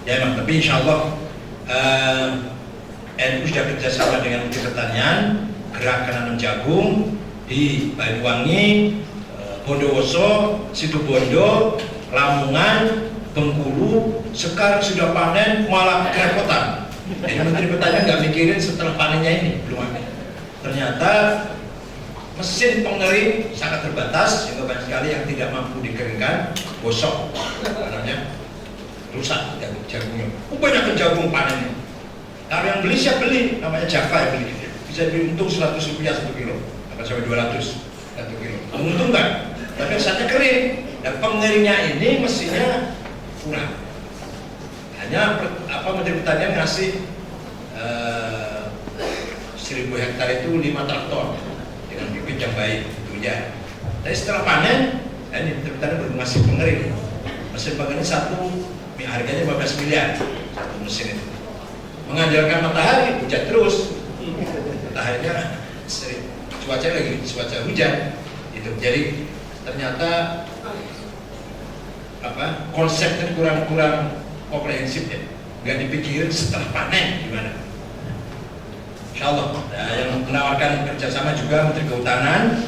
Ya memang, tapi insya Allah NU sudah kerjasama dengan Menteri Pertanian, Gerakan Nanam Jagung di Banyuwangi, Bondowoso, Situbondo, Lamongan, Bengkulu, sekarang sudah panen malah kerepotan. Jadi Menteri Pertanian nggak mikirin setelah panennya ini belum ada. Ternyata mesin pengering sangat terbatas sehingga banyak sekali yang tidak mampu dikeringkan, gosok, namanya rusak jagungnya. Banyak jagung panennya. Kalau yang beli siap beli, namanya Java yang beli, bisa diuntung 100 rupiah 1 kilo, apa sampai 200 1 kilo. Menguntungkan, tapi saatnya kering. Dan pengeringnya ini mesinnya kurang. Hanya Menteri Pertanian ngasih 1000 hektar itu 5 traktor dengan bibit yang baik tentunya. Tapi setelah panen, ini Menteri Pertanian baru ngasih pengering. Mesin pengering satu harganya 15 miliar satu mesin itu. Mengandalkan matahari, hujan terus. Mataharinya sering, cuaca lagi cuaca hujan. Itu jadi ternyata konsepnya kurang komprehensif ya. Nggak dipikirin setelah panen gimana. Insya Allah yang menawarkan kerjasama juga Menteri Kehutanan,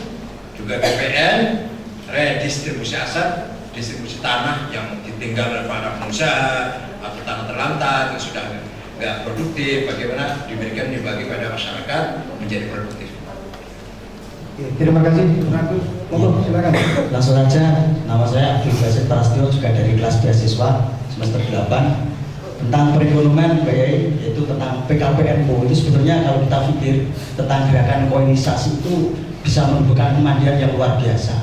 juga BPN, redistribusi aset, distribusi tanah yang ditinggal oleh para pengusaha atau tanah terlantar yang sudah nggak produktif, bagaimana diberikan dibagi pada masyarakat menjadi produktif. Terima kasih, Monggo silakan. Langsung saja, nama saya Abdul Basit Prastio, juga dari kelas beasiswa semester 8 tentang perekonomian BI, yaitu tentang PKPNU. Itu sebenarnya kalau kita pikir tentang gerakan koinisasi itu bisa menimbulkan kemandirian yang luar biasa.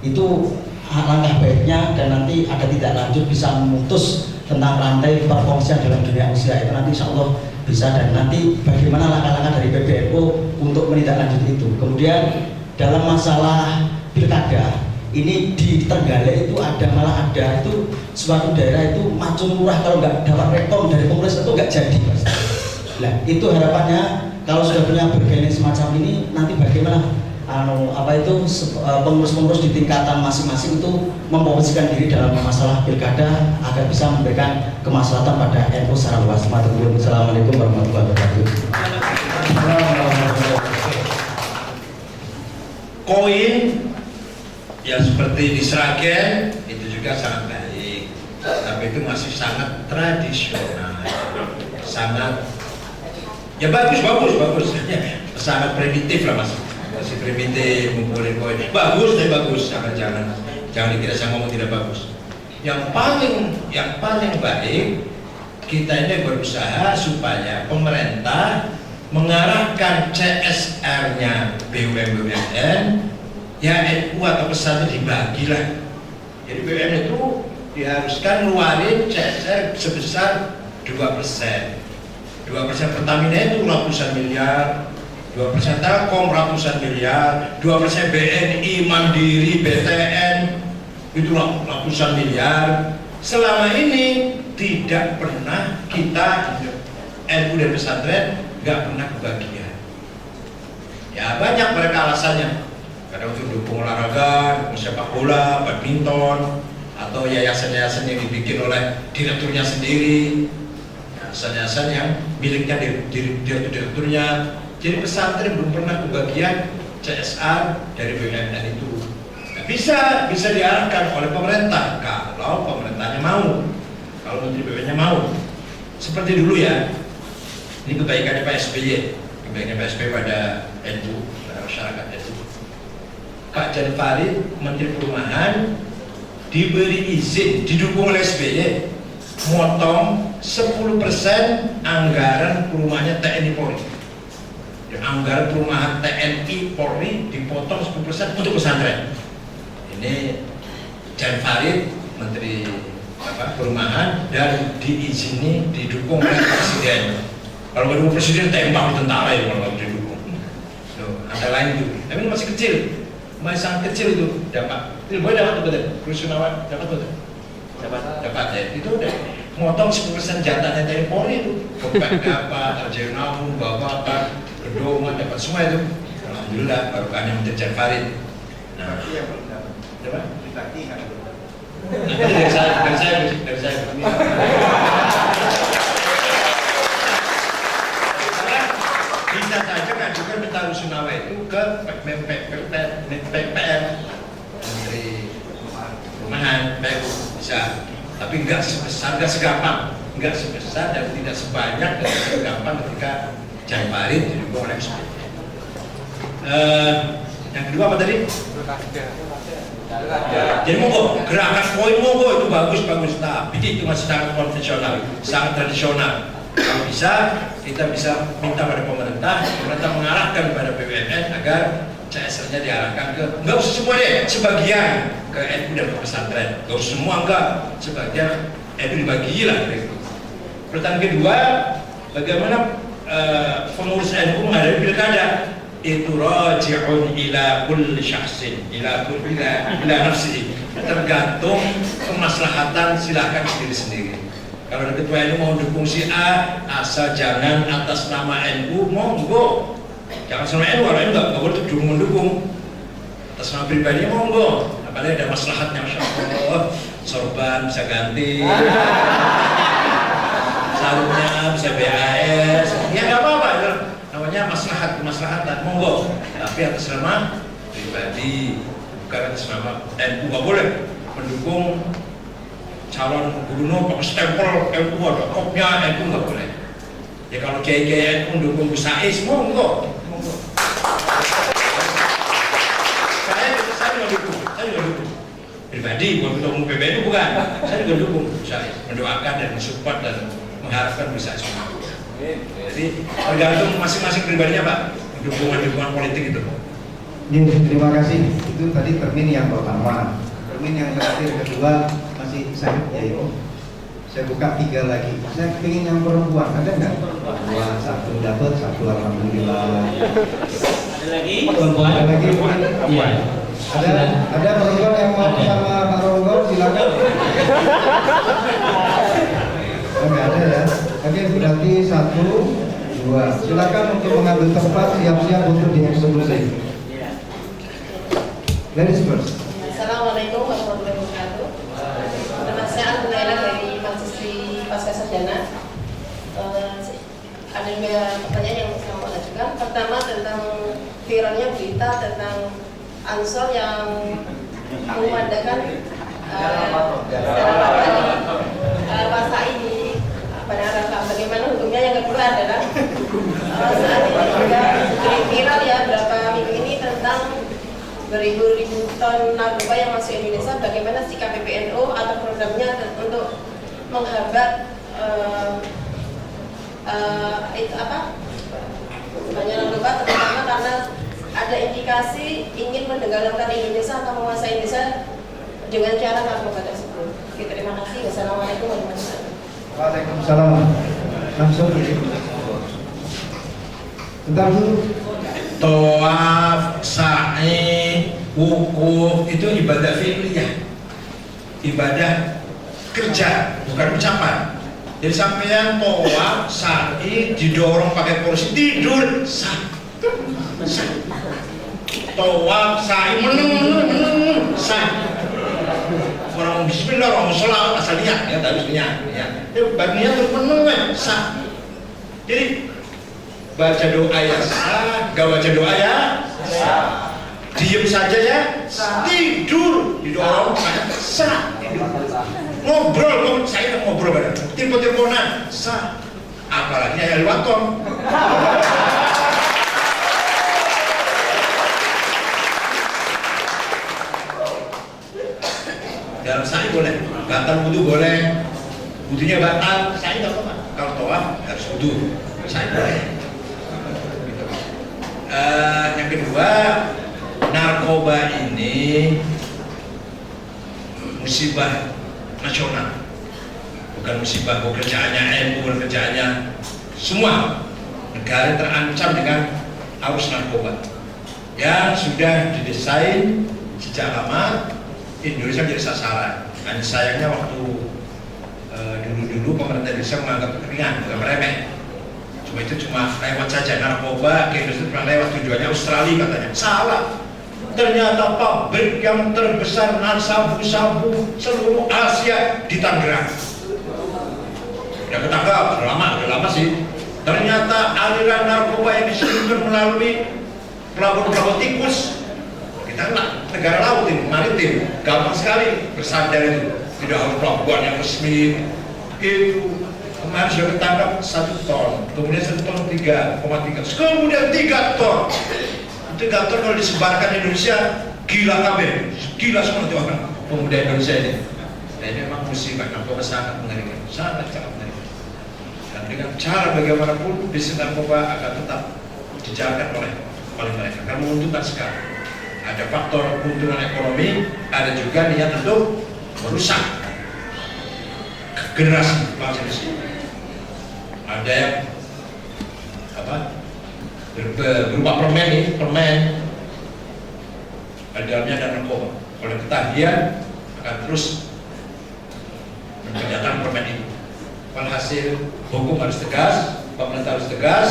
Itu langkah baiknya, dan nanti ada tidak lanjut bisa memutus tentang rantai perkongsian dalam dunia usia itu nanti insya Allah bisa. Dan nanti bagaimana langkah-langkah dari PBNU untuk menindaklanjuti itu. Kemudian dalam masalah pilkada ini di Trenggalek itu malah ada itu suatu daerah itu Macun Lurah kalau nggak dapat rekom dari pengurus itu nggak jadi, Mas. Nah itu harapannya kalau sudah punya bergaining semacam ini nanti bagaimana pengurus-pengurus di tingkatan masing-masing itu memposisikan diri dalam masalah pilkada agar bisa memberikan kemaslahatan pada NU secara luas. Assalamualaikum warahmatullahi wabarakatuh. Koin yang seperti di Sragen itu juga sangat baik, tapi itu masih sangat tradisional, sangat ya bagus, sangat primitif lah, masih primitif ngumpulin koin. Bagus, tapi bagus, jangan dikira saya ngomong tidak bagus. Yang paling baik kita ini berusaha supaya pemerintah mengarahkan CSR-nya BUMN, ya NU atau pesantren dibagilah. Jadi BUMN itu diharuskan ngeluarin CSR sebesar 2%. 2% Pertamina itu ratusan miliar, 2% Telkom ratusan miliar, 2% BNI, Mandiri, BTN itu ratusan miliar. Selama ini tidak pernah kita NU dan pesantren nggak pernah kebagian. Ya banyak mereka alasannya. Kadang untuk dukung olahraga, sepak bola, badminton, atau yayasan-yayasan yang dibikin oleh direkturnya sendiri, yayasan-yayasan yang miliknya direkturnya. Jadi pesantren belum pernah kebagian CSR dari BUMN itu. Nah, bisa diarahkan oleh pemerintah kalau pemerintahnya mau, kalau menteri BUMN-nya mau. Seperti dulu ya. Ini kebaikannya Pak SBY, kebaikan Pak SBY pada NU, pada masyarakat NU. Pak Jan Farid, Menteri Perumahan, diberi izin, didukung oleh SBY, motong 10% anggaran perumahannya TNI Polri. Dan anggaran perumahan TNI Polri dipotong 10% untuk pesantren. Ini Jan Farid, Menteri Perumahan, dan diizini, didukung oleh Presiden. Kalau ketemu presiden tembak di tentara ya kalau nggak didukung. Ada lain itu. Tapi masih kecil, masih sangat kecil itu dapat. Itu boleh dapat betul, Rusunawa dapat betul. Dapat ya. Itu udah motong 10% jatahnya TNI Polri itu. Bapak apa, Arjuna, Bapak apa, Gedoma dapat semua itu. Alhamdulillah barokahnya menjadi Farid. Nah, yang belum dapat. coba. Ditagi kan. Dari saya. Bisa saja ngajukan minta Rusunawa itu ke PPR, Menteri Perumahan, bisa. Tapi nggak segampang, nggak sebesar dan tidak sebanyak dan segampang ketika Jan Farid didukung oleh SP. Yang kedua apa tadi? Jadi monggo, gerakan poin monggo itu bagus, tapi itu masih sangat konvensional, sangat tradisional. Kalau bisa, kita bisa minta pada pemerintah mengarahkan kepada BUMN agar CSR-nya diarahkan ke, nggak usah semua deh, sebagian ke NU dan ke pesantren, nggak usah semua enggak, sebagian NU dibagi lah. Pertanyaan kedua, bagaimana pengurus NU menghadapi pilkada? Itu raji'un ila kulli syakhsin, ila nafsihi, tergantung kemaslahatan, silahkan sendiri-sendiri. Kalau ada ketua NU mau dukung si A, asal jangan atas nama NU, monggo. Jangan sama NU, kalau NU nggak boleh mendukung. Atas nama pribadi monggo. Apalagi ada maslahatnya, Masya Allah. Sorban bisa ganti, sarungnya bisa BAS, ya nggak apa-apa. Namanya kemaslahatan, monggo. Tapi atas nama pribadi, bukan atas nama NU. Nggak boleh mendukung calon gubernur pakai stempel NU, ada kopnya NU, nggak boleh. Ya kalau kiai NU mendukung Gus Sais, monggo. Saya juga dukung pribadi, bukan ketua umum PBNU, bukan. Saya juga dukung Gus Sais, mendoakan dan mensupport dan mengharapkan Gus Sais. Jadi tergantung masing-masing pribadinya, Pak, dukungan politik itu. Terima kasih. Itu tadi termin yang pertama. Termin yang terakhir kedua masih saya saya buka 3 lagi. Saya ingin yang perempuan, ada nggak? Perempuan, 1 dapat, 1 alhamdulillah. Ada lagi? Perempuan, ada lagi? Iya. Ada perempuan yang mau sama Pak Ronggo, silakan. Nggak ada ya. Oke, berarti 1, 2. Silakan untuk mengambil tempat, siap-siap untuk dieksekusi. Ladies first. Assalamualaikum warahmatullahi wabarakatuh. Nama saya Al-Munaila dari Mahasiswi Pasca Sarjana. Ada 2 pertanyaan yang saya mau ajukan. Pertama tentang viralnya berita tentang Ansor yang mengumandangkan secara bahasa ini pada Arafah. Bagaimana hukumnya? Yang kedua adalah saat ini juga viral ya berapa minggu ini tentang beribu-ribu ton narkoba yang masuk Indonesia. Bagaimana sikap PBNU atau programnya untuk menghambat banyak narkoba, terutama karena ada indikasi ingin menenggelamkan Indonesia atau menguasai Indonesia dengan cara narkoba tersebut. Oke, terima kasih. Wassalamualaikum warahmatullahi wabarakatuh. Waalaikumsalam. Langsung. Bentar dulu. Tawaf, sa'i, wukuf itu ibadah fi'liyah, ibadah kerja, bukan ucapan. Jadi sampean tawaf, sa'i didorong pakai kursi, tidur, sah. Tawaf, sa'i, meneng, sah. Orang bismillah, orang sholat, asal niat, ya harus niat. Baginya terus meneng, sah. Jadi baca doa ya sah, gak baca doa ya sah. Diem saja ya sah. Tidur didorong sah. Ngobrol, saya ngobrol bareng, telepon-teleponan sah. Apalagi yang lewat tol. Dalam saya boleh, batal wudhu boleh, wudhunya batal, saya nggak apa-apa. Kalau tawaf harus wudhu, saya boleh. Yang kedua, narkoba ini musibah nasional, bukan musibah pekerjaannya NU, bukan kerjaannya semua negara terancam dengan arus narkoba yang sudah didesain sejak lama. Indonesia menjadi sasaran. Dan sayangnya waktu dulu pemerintah Indonesia menganggap ringan, bukan remeh. Itu cuma lewat saja, narkoba ke Indonesia cuma lewat, tujuannya Australia katanya. Salah. Ternyata pabrik yang terbesar sabu-sabu seluruh Asia di Tangerang. Udah ketangkap, udah lama sih. Ternyata aliran narkoba yang diseluruhkan melalui pelabuhan-pelabuhan tikus. Kita kan negara laut ini, maritim, gampang sekali bersandar itu. Tidak harus pelabuhan yang resmi. Itu kemarin sudah ketangkap 1 ton, kemudian 1 ton 3,3, kemudian 3 ton. 3 ton kalau disebarkan di Indonesia, gila kabeh, gila semua itu orang pemuda Indonesia ini. Dan ini memang musibah, narkoba sangat mengerikan, sangat mengerikan. Dan dengan cara bagaimanapun bisnis narkoba akan tetap dijalankan oleh mereka, karena menguntungkan sekali. Ada faktor keuntungan ekonomi, ada juga niat untuk merusak generasi bangsa di sini. Ada yang berupa permen di dalamnya ada narkoba. Oleh ketagihan akan terus mengerjakan permen itu. Walhasil hukum harus tegas, pemerintah harus tegas,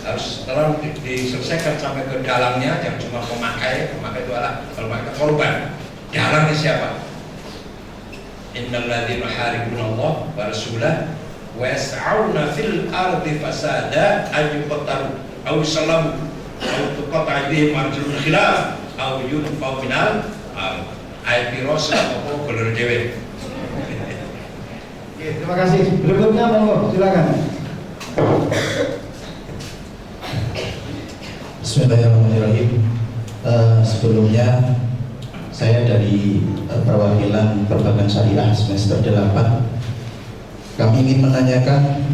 harus terus diselesaikan sampai ke dalangnya, jangan cuma pemakai itu adalah korban. Dalangnya siapa? Innal ladzina yuharibuna Allah wa rasulahu wa yas'auna fil ardi fasada ayyuqtalu aw salamu aw tuqata aydihim arjulun khilaf aw yunfau minal ayat piros atau belur dewe. Terima kasih. Berikutnya monggo silakan. Bismillahirrahmanirrahim. Sebelumnya saya dari perwakilan Perbankan Syariah semester 8. Kami ingin menanyakan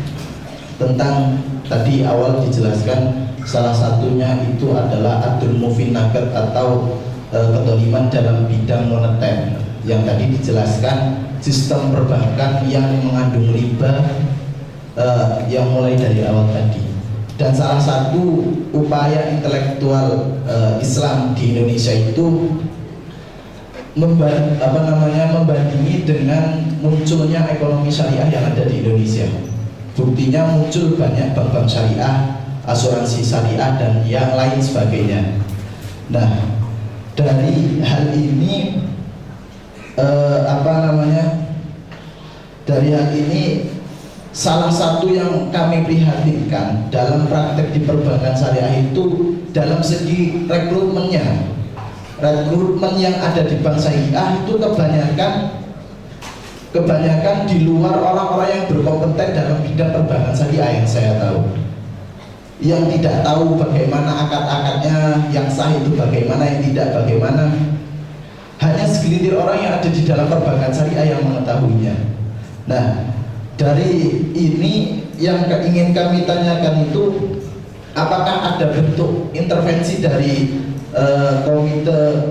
tentang tadi awal dijelaskan salah satunya itu adalah adul mufinakat atau kedoliman dalam bidang moneter, yang tadi dijelaskan sistem perbankan yang mengandung riba yang mulai dari awal tadi. Dan salah satu upaya intelektual Islam di Indonesia itu membandingi dengan munculnya ekonomi syariah yang ada di Indonesia. Buktinya muncul banyak bank-bank syariah, asuransi syariah dan yang lain sebagainya. Nah, dari hal ini dari hal ini salah satu yang kami prihatinkan dalam praktek di perbankan syariah itu dalam segi rekrutmen yang ada di bank syariah itu kebanyakan di luar orang-orang yang berkompeten dalam bidang perbankan syariah yang saya tahu, yang tidak tahu bagaimana akad-akadnya, yang sah itu bagaimana, yang tidak bagaimana. Hanya segelintir orang yang ada di dalam perbankan syariah yang mengetahuinya. Nah, dari ini yang ingin kami tanyakan itu, apakah ada bentuk intervensi dari Komite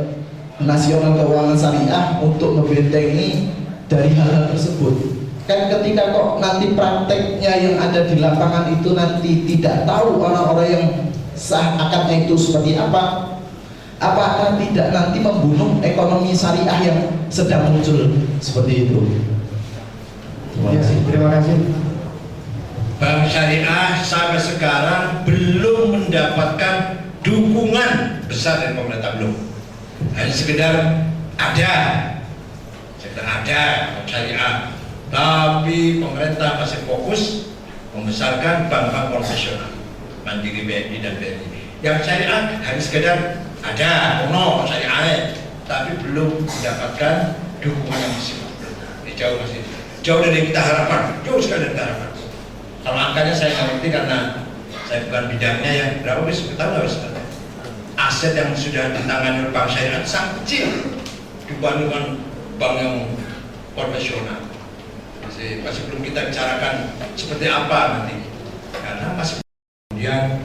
Nasional Keuangan Syariah untuk membentengi dari hal-hal tersebut? Kan ketika kok nanti prakteknya yang ada di lapangan itu nanti tidak tahu orang-orang yang sah akadnya itu seperti apa, apakah tidak nanti membunuh ekonomi syariah yang sedang muncul seperti itu? Terima kasih. Bank syariah sampai sekarang belum mendapatkan dukungan besar dari pemerintah, belum. Hanya sekedar ada bank syariah, tapi pemerintah masih fokus membesarkan bank-bank konvensional, Mandiri, BNI dan BNI. Yang syariah hanya sekedar ada, syariah, tapi belum mendapatkan dukungan yang maksimal. Jauh dari kita harapkan, jauh sekali dari kita harapkan. Kalau angkanya saya nggak ngerti karena saya bukan bidangnya, yang berapa bisa kita tahu nggak. Aset yang sudah ditangani oleh bank syariah sangat kecil dibandingkan bank yang konvensional. Masih belum kita bicarakan seperti apa nanti, karena masih kemudian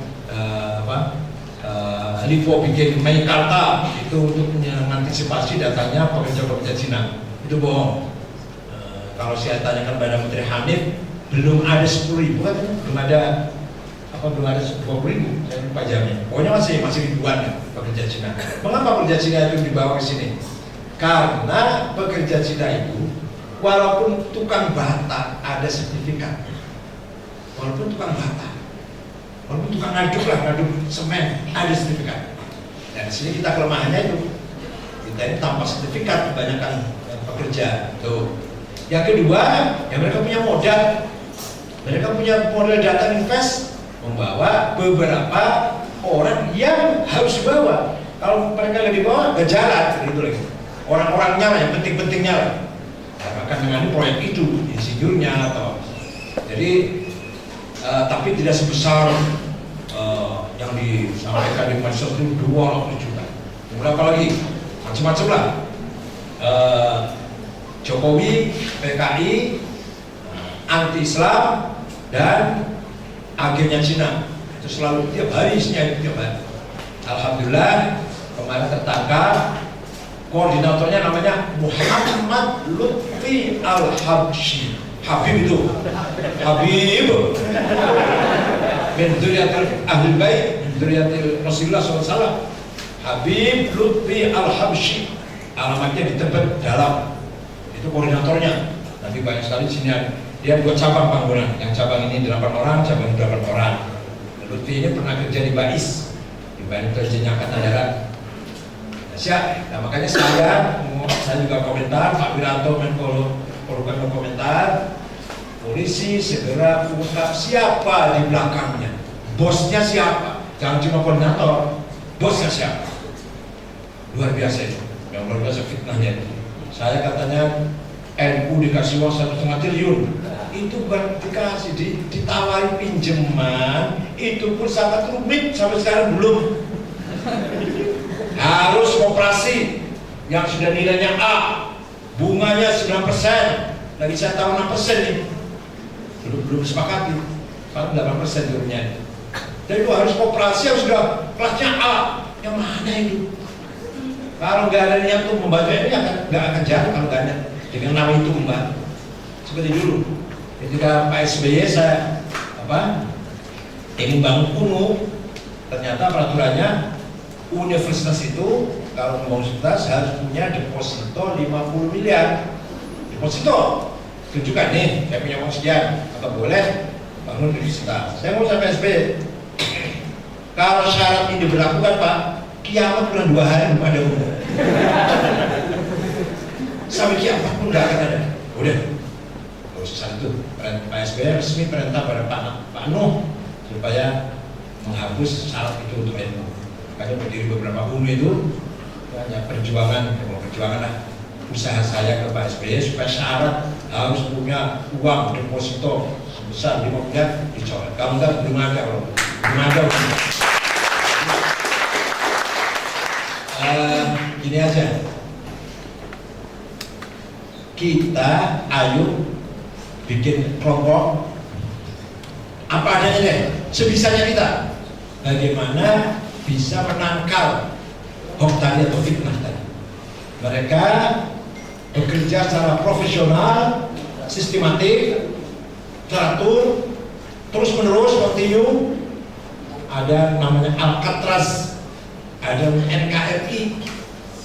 Lipo bikin Meikarta itu untuk mengantisipasi datanya pekerja-pekerja Cina. Itu bohong. Kalau saya tanyakan pada Menteri Hanif, belum ada 10.000 kan, belum ada 20.000, saya lupa jamnya. Pokoknya masih ribuan ya, pekerja Cina. Mengapa pekerja Cina itu dibawa ke sini? Karena pekerja Cina itu walaupun tukang bata ada sertifikat, walaupun tukang ngaduk semen ada sertifikat. Dan di sini kita kelemahannya itu, kita ini tanpa sertifikat kebanyakan pekerja. Tuh. Yang kedua, ya mereka punya modal datang invest, membawa beberapa orang yang harus dibawa. Kalau mereka lebih bawa, gak jalan gitu lagi. Orang-orangnya lah, yang penting-pentingnya lah. Akan menangani proyek itu, insinyurnya atau jadi tapi tidak sebesar yang disampaikan di Malaysia itu 20 juta. Berapa lagi? Macam-macam lah. Jokowi, PKI, anti-Islam dan agennya Cina itu selalu tiap hari isinya tiap hari. Alhamdulillah kemarin tertangkap koordinatornya namanya Muhammad Lutfi Al-Habsyi. Habib itu Habib min dzurriyyatil ahlul bait min dzurriyyatil Rasulullah SAW. Habib Lutfi Al-Habsyi, alamatnya di tempat dalam. Itu koordinatornya. Nanti banyak sekali sini dia buat cabang bangunan. Yang cabang ini 8 orang, cabang 8 orang. Lutfi ini pernah kerja di BAIS, di Badan Intelijen Angkatan Darat. Siap. Nah, makanya saya juga komentar, Pak Wiranto Menko Polhukam komentar, polisi segera ungkap siapa di belakangnya, bosnya siapa, jangan cuma koordinator, bosnya siapa. Luar biasa itu, yang luar biasa fitnahnya itu. Saya katanya NU dikasih uang 1,5 triliun, itu bukan dikasih, ditawari pinjaman, itu pun sangat rumit sampai sekarang belum. Harus koperasi yang sudah nilainya A, bunganya 9%, lagi saya tahu 6% nih, belum sepakati, paling 8% turunnya. Jadi itu harus koperasi yang sudah kelasnya A, yang mana itu? Kalau nggak ada niat untuk membantu ini nggak akan jalan kalau nggak ada dengan nama itu membantu. Seperti dulu, ketika Pak SBY saya ingin bangun UNU, ternyata peraturannya universitas itu kalau mau universitas harus punya deposito 50 miliar. Deposito, tunjukkan nih, saya punya uang sekian, apa boleh bangun universitas. Saya mau sampai SBY. Kalau syarat ini diberlakukan Pak, kiamat bulan 2 hari belum ada UNU. Sampai kiamat pun nggak akan ada. Udah, terus saat itu Pak SBY resmi perintah pada Pak Nuh supaya menghapus syarat itu untuk NU. Makanya berdiri beberapa UNU itu hanya perjuangan lah usaha saya ke Pak SBY supaya syarat harus punya uang deposito sebesar 5 miliar dicoret. Kalau enggak belum ada loh, belum ada. Gini aja, kita ayo bikin kelompok apa adanya deh, sebisanya kita. Bagaimana bisa menangkal hoax tadi atau fitnah tadi. Mereka bekerja secara profesional, sistematik, teratur, terus menerus, kontinu. Ada namanya Alcatraz, ada NKRI,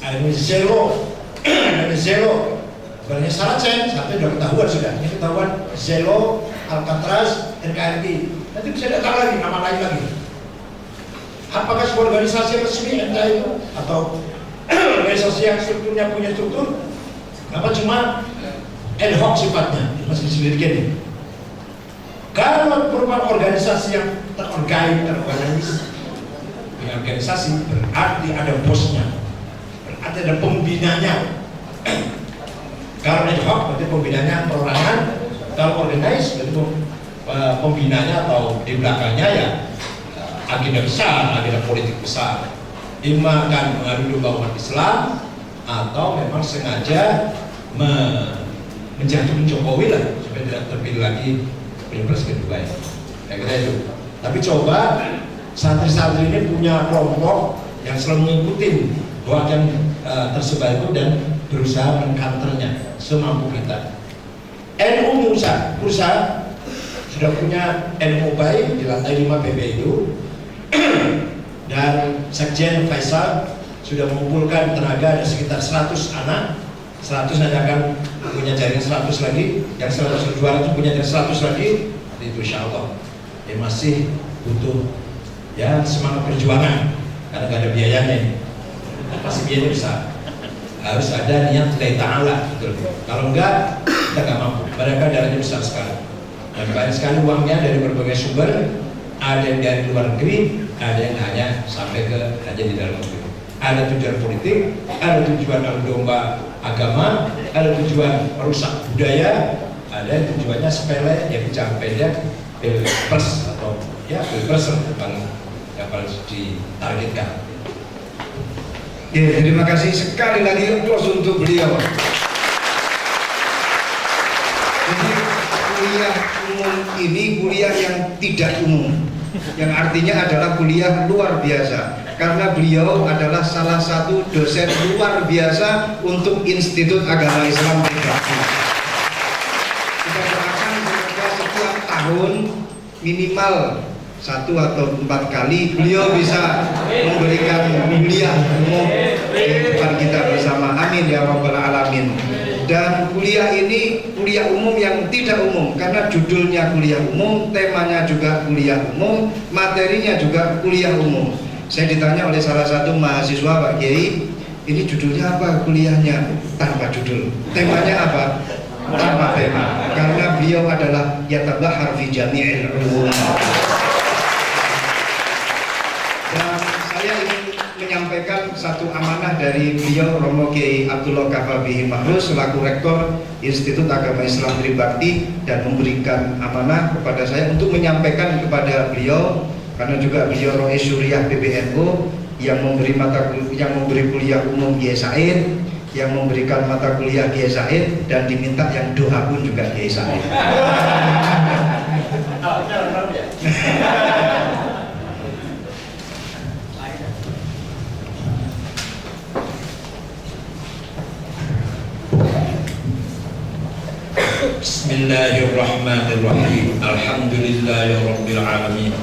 ada Zelo, ada Zelo. Sebenarnya Saracen sampai sudah ketahuan sudah. Ini ketahuan Zelo, Alcatraz, NKRI. Nanti bisa datang lagi nama lain lagi. Apakah sebuah organisasi resmi entah itu atau organisasi yang strukturnya punya struktur? Apa cuma ad hoc sifatnya? Masih diselidiki. Kalau merupakan organisasi yang terorganisasi, berarti ada bosnya, berarti ada pembinanya. Kalau ad hoc berarti pembinanya perorangan, kalau organize berarti pembinanya atau di belakangnya ya agenda besar, agenda politik besar. Ima akan mengadu domba umat Islam atau memang sengaja menjatuhkan Jokowi lah supaya tidak terpilih lagi pilpres kedua ini. Kayak gitu itu. Tapi coba santri-santri ini punya kelompok yang selalu mengikuti hoax yang tersebar itu dan berusaha mengkanternya semampu kita. NU berusaha sudah punya ilmu baik di lantai 5 BB itu. Dan Sekjen Faisal sudah mengumpulkan tenaga ada sekitar 100 anak. 100 nanti akan punya jaringan 100 lagi, yang 100 200 punya jaringan 100 lagi. Itu insya Allah ya masih butuh ya semangat perjuangan karena gak ada biayanya. Pasti biayanya besar. Harus ada niat lillahi ta'ala, betul. Kalau enggak kita nggak mampu. Mereka darahnya besar sekali. Dan banyak sekali uangnya dari berbagai sumber. Ada yang dari luar negeri, ada yang hanya sampai ke hanya di dalam negeri. Ada tujuan politik, ada tujuan domba agama, ada tujuan merusak budaya, ada yang tujuannya sepele yang jangka pendek, pilpres atau ya pilpres yang paling ditargetkan. Ya, terima kasih sekali lagi untuk beliau. Jadi kuliah umum ini kuliah yang tidak umum, yang artinya adalah kuliah luar biasa. Karena beliau adalah salah satu dosen luar biasa untuk Institut Agama Islam Trisakti. Kita doakan semoga setiap tahun minimal 1 atau 4 kali beliau bisa memberikan kuliah umum di depan kita bersama. Amin ya rabbal alamin. Dan kuliah ini kuliah umum yang tidak umum karena judulnya kuliah umum, temanya juga kuliah umum, materinya juga kuliah umum. Saya ditanya oleh salah satu mahasiswa, Pak Kiai, ini judulnya apa kuliahnya? Tanpa judul. Temanya apa? Tanpa tema. Karena beliau adalah yatabahar fi jami'il ulum. Dan saya ingin menyampaikan satu amanah dari beliau Romo Kiai Abdullah Kafabihi Mahrus selaku Rektor Institut Agama Islam Tribakti, dan memberikan amanah kepada saya untuk menyampaikan kepada beliau, karena juga beliau Rois Syuriah PBNU yang memberi kuliah umum Kiai Said, yang memberikan mata kuliah Kiai Said, dan diminta yang doa pun juga Kiai Said. Bismillahirrahmanirrahim. Alhamdulillahirabbil alamin.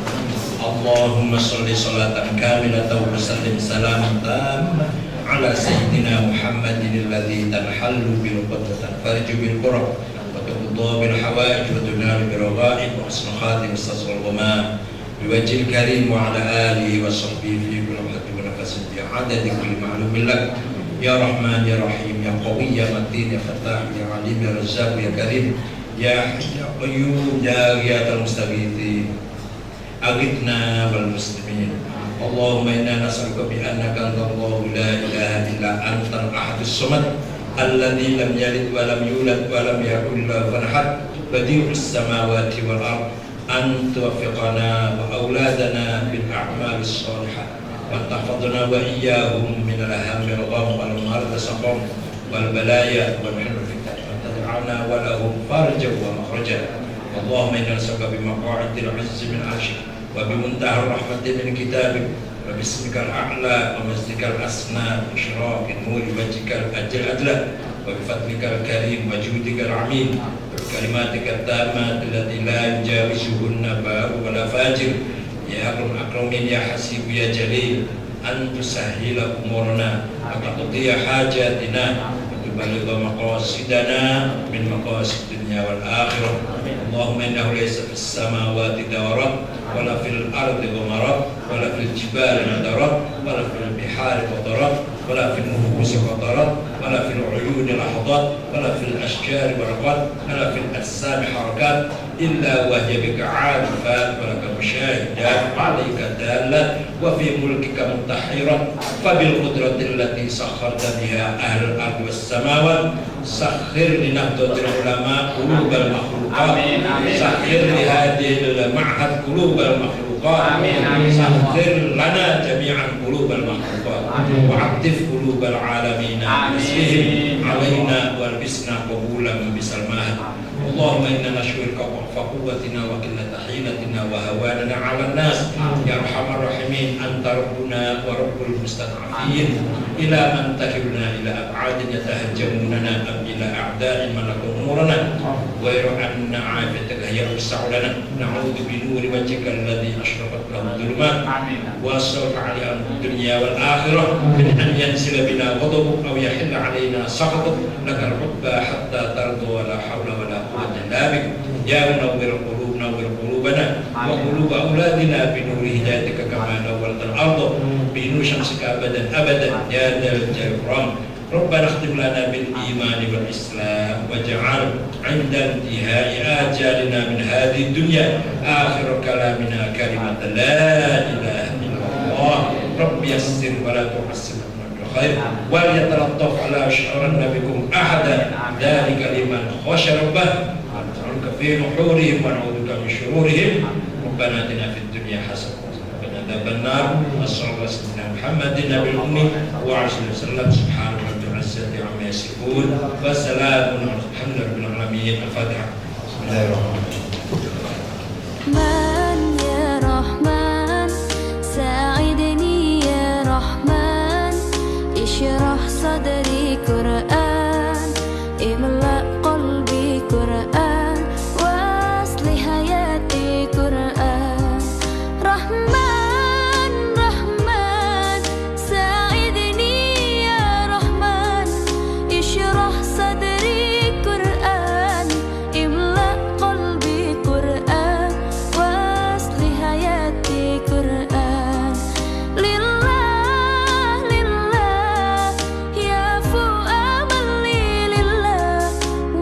Allahumma sholli sholatan kamilatan wa sallim salaman tamman ala sayyidina Muhammadin alladzi tanhallu bil qadatan farju bil qurab wa tuqda bil hawaij wa tunalu bil raghaib wa husnul khatim wasal ghamam biwajhil karim wa ala alihi wa sahbihi fi kulli waqtin wa nafasin bi adadi kulli ma'lumin lak. Ya Rahman ya Rahim ya Qawi ya Matin ya Fattah ya Alim ya Razzaq ya Karim ya Hayy ya Qayyum ya Ghiyathal Mustaghithin aghithna wal muslimin. Allahumma inna nas'aluka bi annaka antallahu la ilaha illa antal ahadus samad alladzi lam yalid wa lam yulad wa lam yakul lahu kufuwan ahad badi'us samawati wal ard an tuwaffiqana wa auladana bil a'malis shalihah wa tahfadhna wa iyyahum min al-hammi wal gham wal marad saqam wal balaya wal hilm fitan wa tad'ana wa lahum farjan wa makhrajan. Allahumma inna nas'aluka bi maq'adil 'izzi min 'arsyik wa bi muntahar rahmatin min kitabik wa bismikal a'la wa masdikal asna wa syiraqin nuri wajhikal ajal adla wa bi fadlikal karim wa judikal amin wa bi kalimatikal tammat allati la yujawizuhunna ba'u wa la fajir. Ya akramin ya hasib ya jalil an tusahhila umurana wa taqdiya hajatina wa tuballigha maqasidana min maqasid dunya wal akhirah. Allahumma innahu laysa fis samawati dawarat wala fil ardi ghamarat wala fil jibali nadarat wala fil bihari qatarat wala fil nufusi qatarat wala fil uyuni lahdat wala fil ashjari warqat wala fil ajsami harakat illa wa hiya bika 'arifat wa laka musyahidat 'alaika dalat wa fi mulkika mutahirat fa bil qudrati allati sakharta biha ahlul ardi was samawat sakhir li nahdhatil ulama qulubal makhluqat sakhir li hadhil ma'had qulubal makhluqat sakhir lana jami'an qulubal makhluqat wa 'attif qulubal alamin bismihim 'alaina wal bisna qabulan bisal mahad. Allahumma inna nashkuruka dha'fa quwwatina wa qillata hilatina wa hawanana 'ala an-nas ya arhamar rahimin anta rabbuna wa rabbul mustad'afin إلى من تكلنا إلى أبعاد يتهجموننا أم إلى أعداء ملكوا أمورنا غير أن عافيتك هي أوسع لنا نعوذ بنور وجهك الذي أشرقت له الظلمات وأسرت عليها الدنيا والآخرة من أن ينزل بنا غضبك أو يحل علينا سخطك لك العقبى حتى ترضى ولا حول ولا قوة إلا بك يا منور القلوب نور قلوبنا وقلوب أولادنا بنور هدايتك كما نورت الأرض بنور شمسك أبدا أبدا يا ذا الجلال والإكرام ربنا اختم لنا بالإيمان والإسلام واجعل عند انتهاء آجالنا من هذه الدنيا آخر كلامنا كلمة لا إله إلا الله رب يسر ولا تعسر خير وليتلطف على يشعرن بكم أحدا ذلك لمن خشى ربه ونسألك في نحورهم ونعوذ بك من شرورهم ربنا آتنا في الدنيا حسنة وقنا عذاب النار وصلى الله سيدنا محمد النبي الأمي وعلى آله وسلم سبحان ربك رب العزة عما يصفون وسلام على الحمد لله رب العالمين الفاتحة بسم الله الرحمن الرحيم من يا رحمن ساعدني يا رحمن اشرح صدري قرآن املأ قلبي قرآن واصلح حياتي قرآن رحمن رحمن ساعدني يا رحمن اشرح صدري قرآن املأ قلبي قرآن واصلح حياتي قرآن لله لله يعفو أملي لله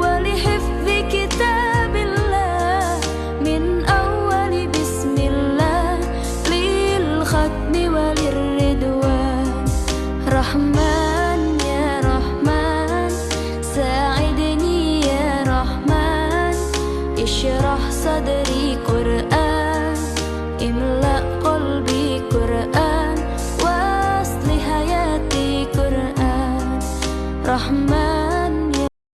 ولحفظ كتاب الله من أول بسم الله للختم وللردوان رحمن يا رحمن ساعدني يا رحمن اشرح صدري قرآن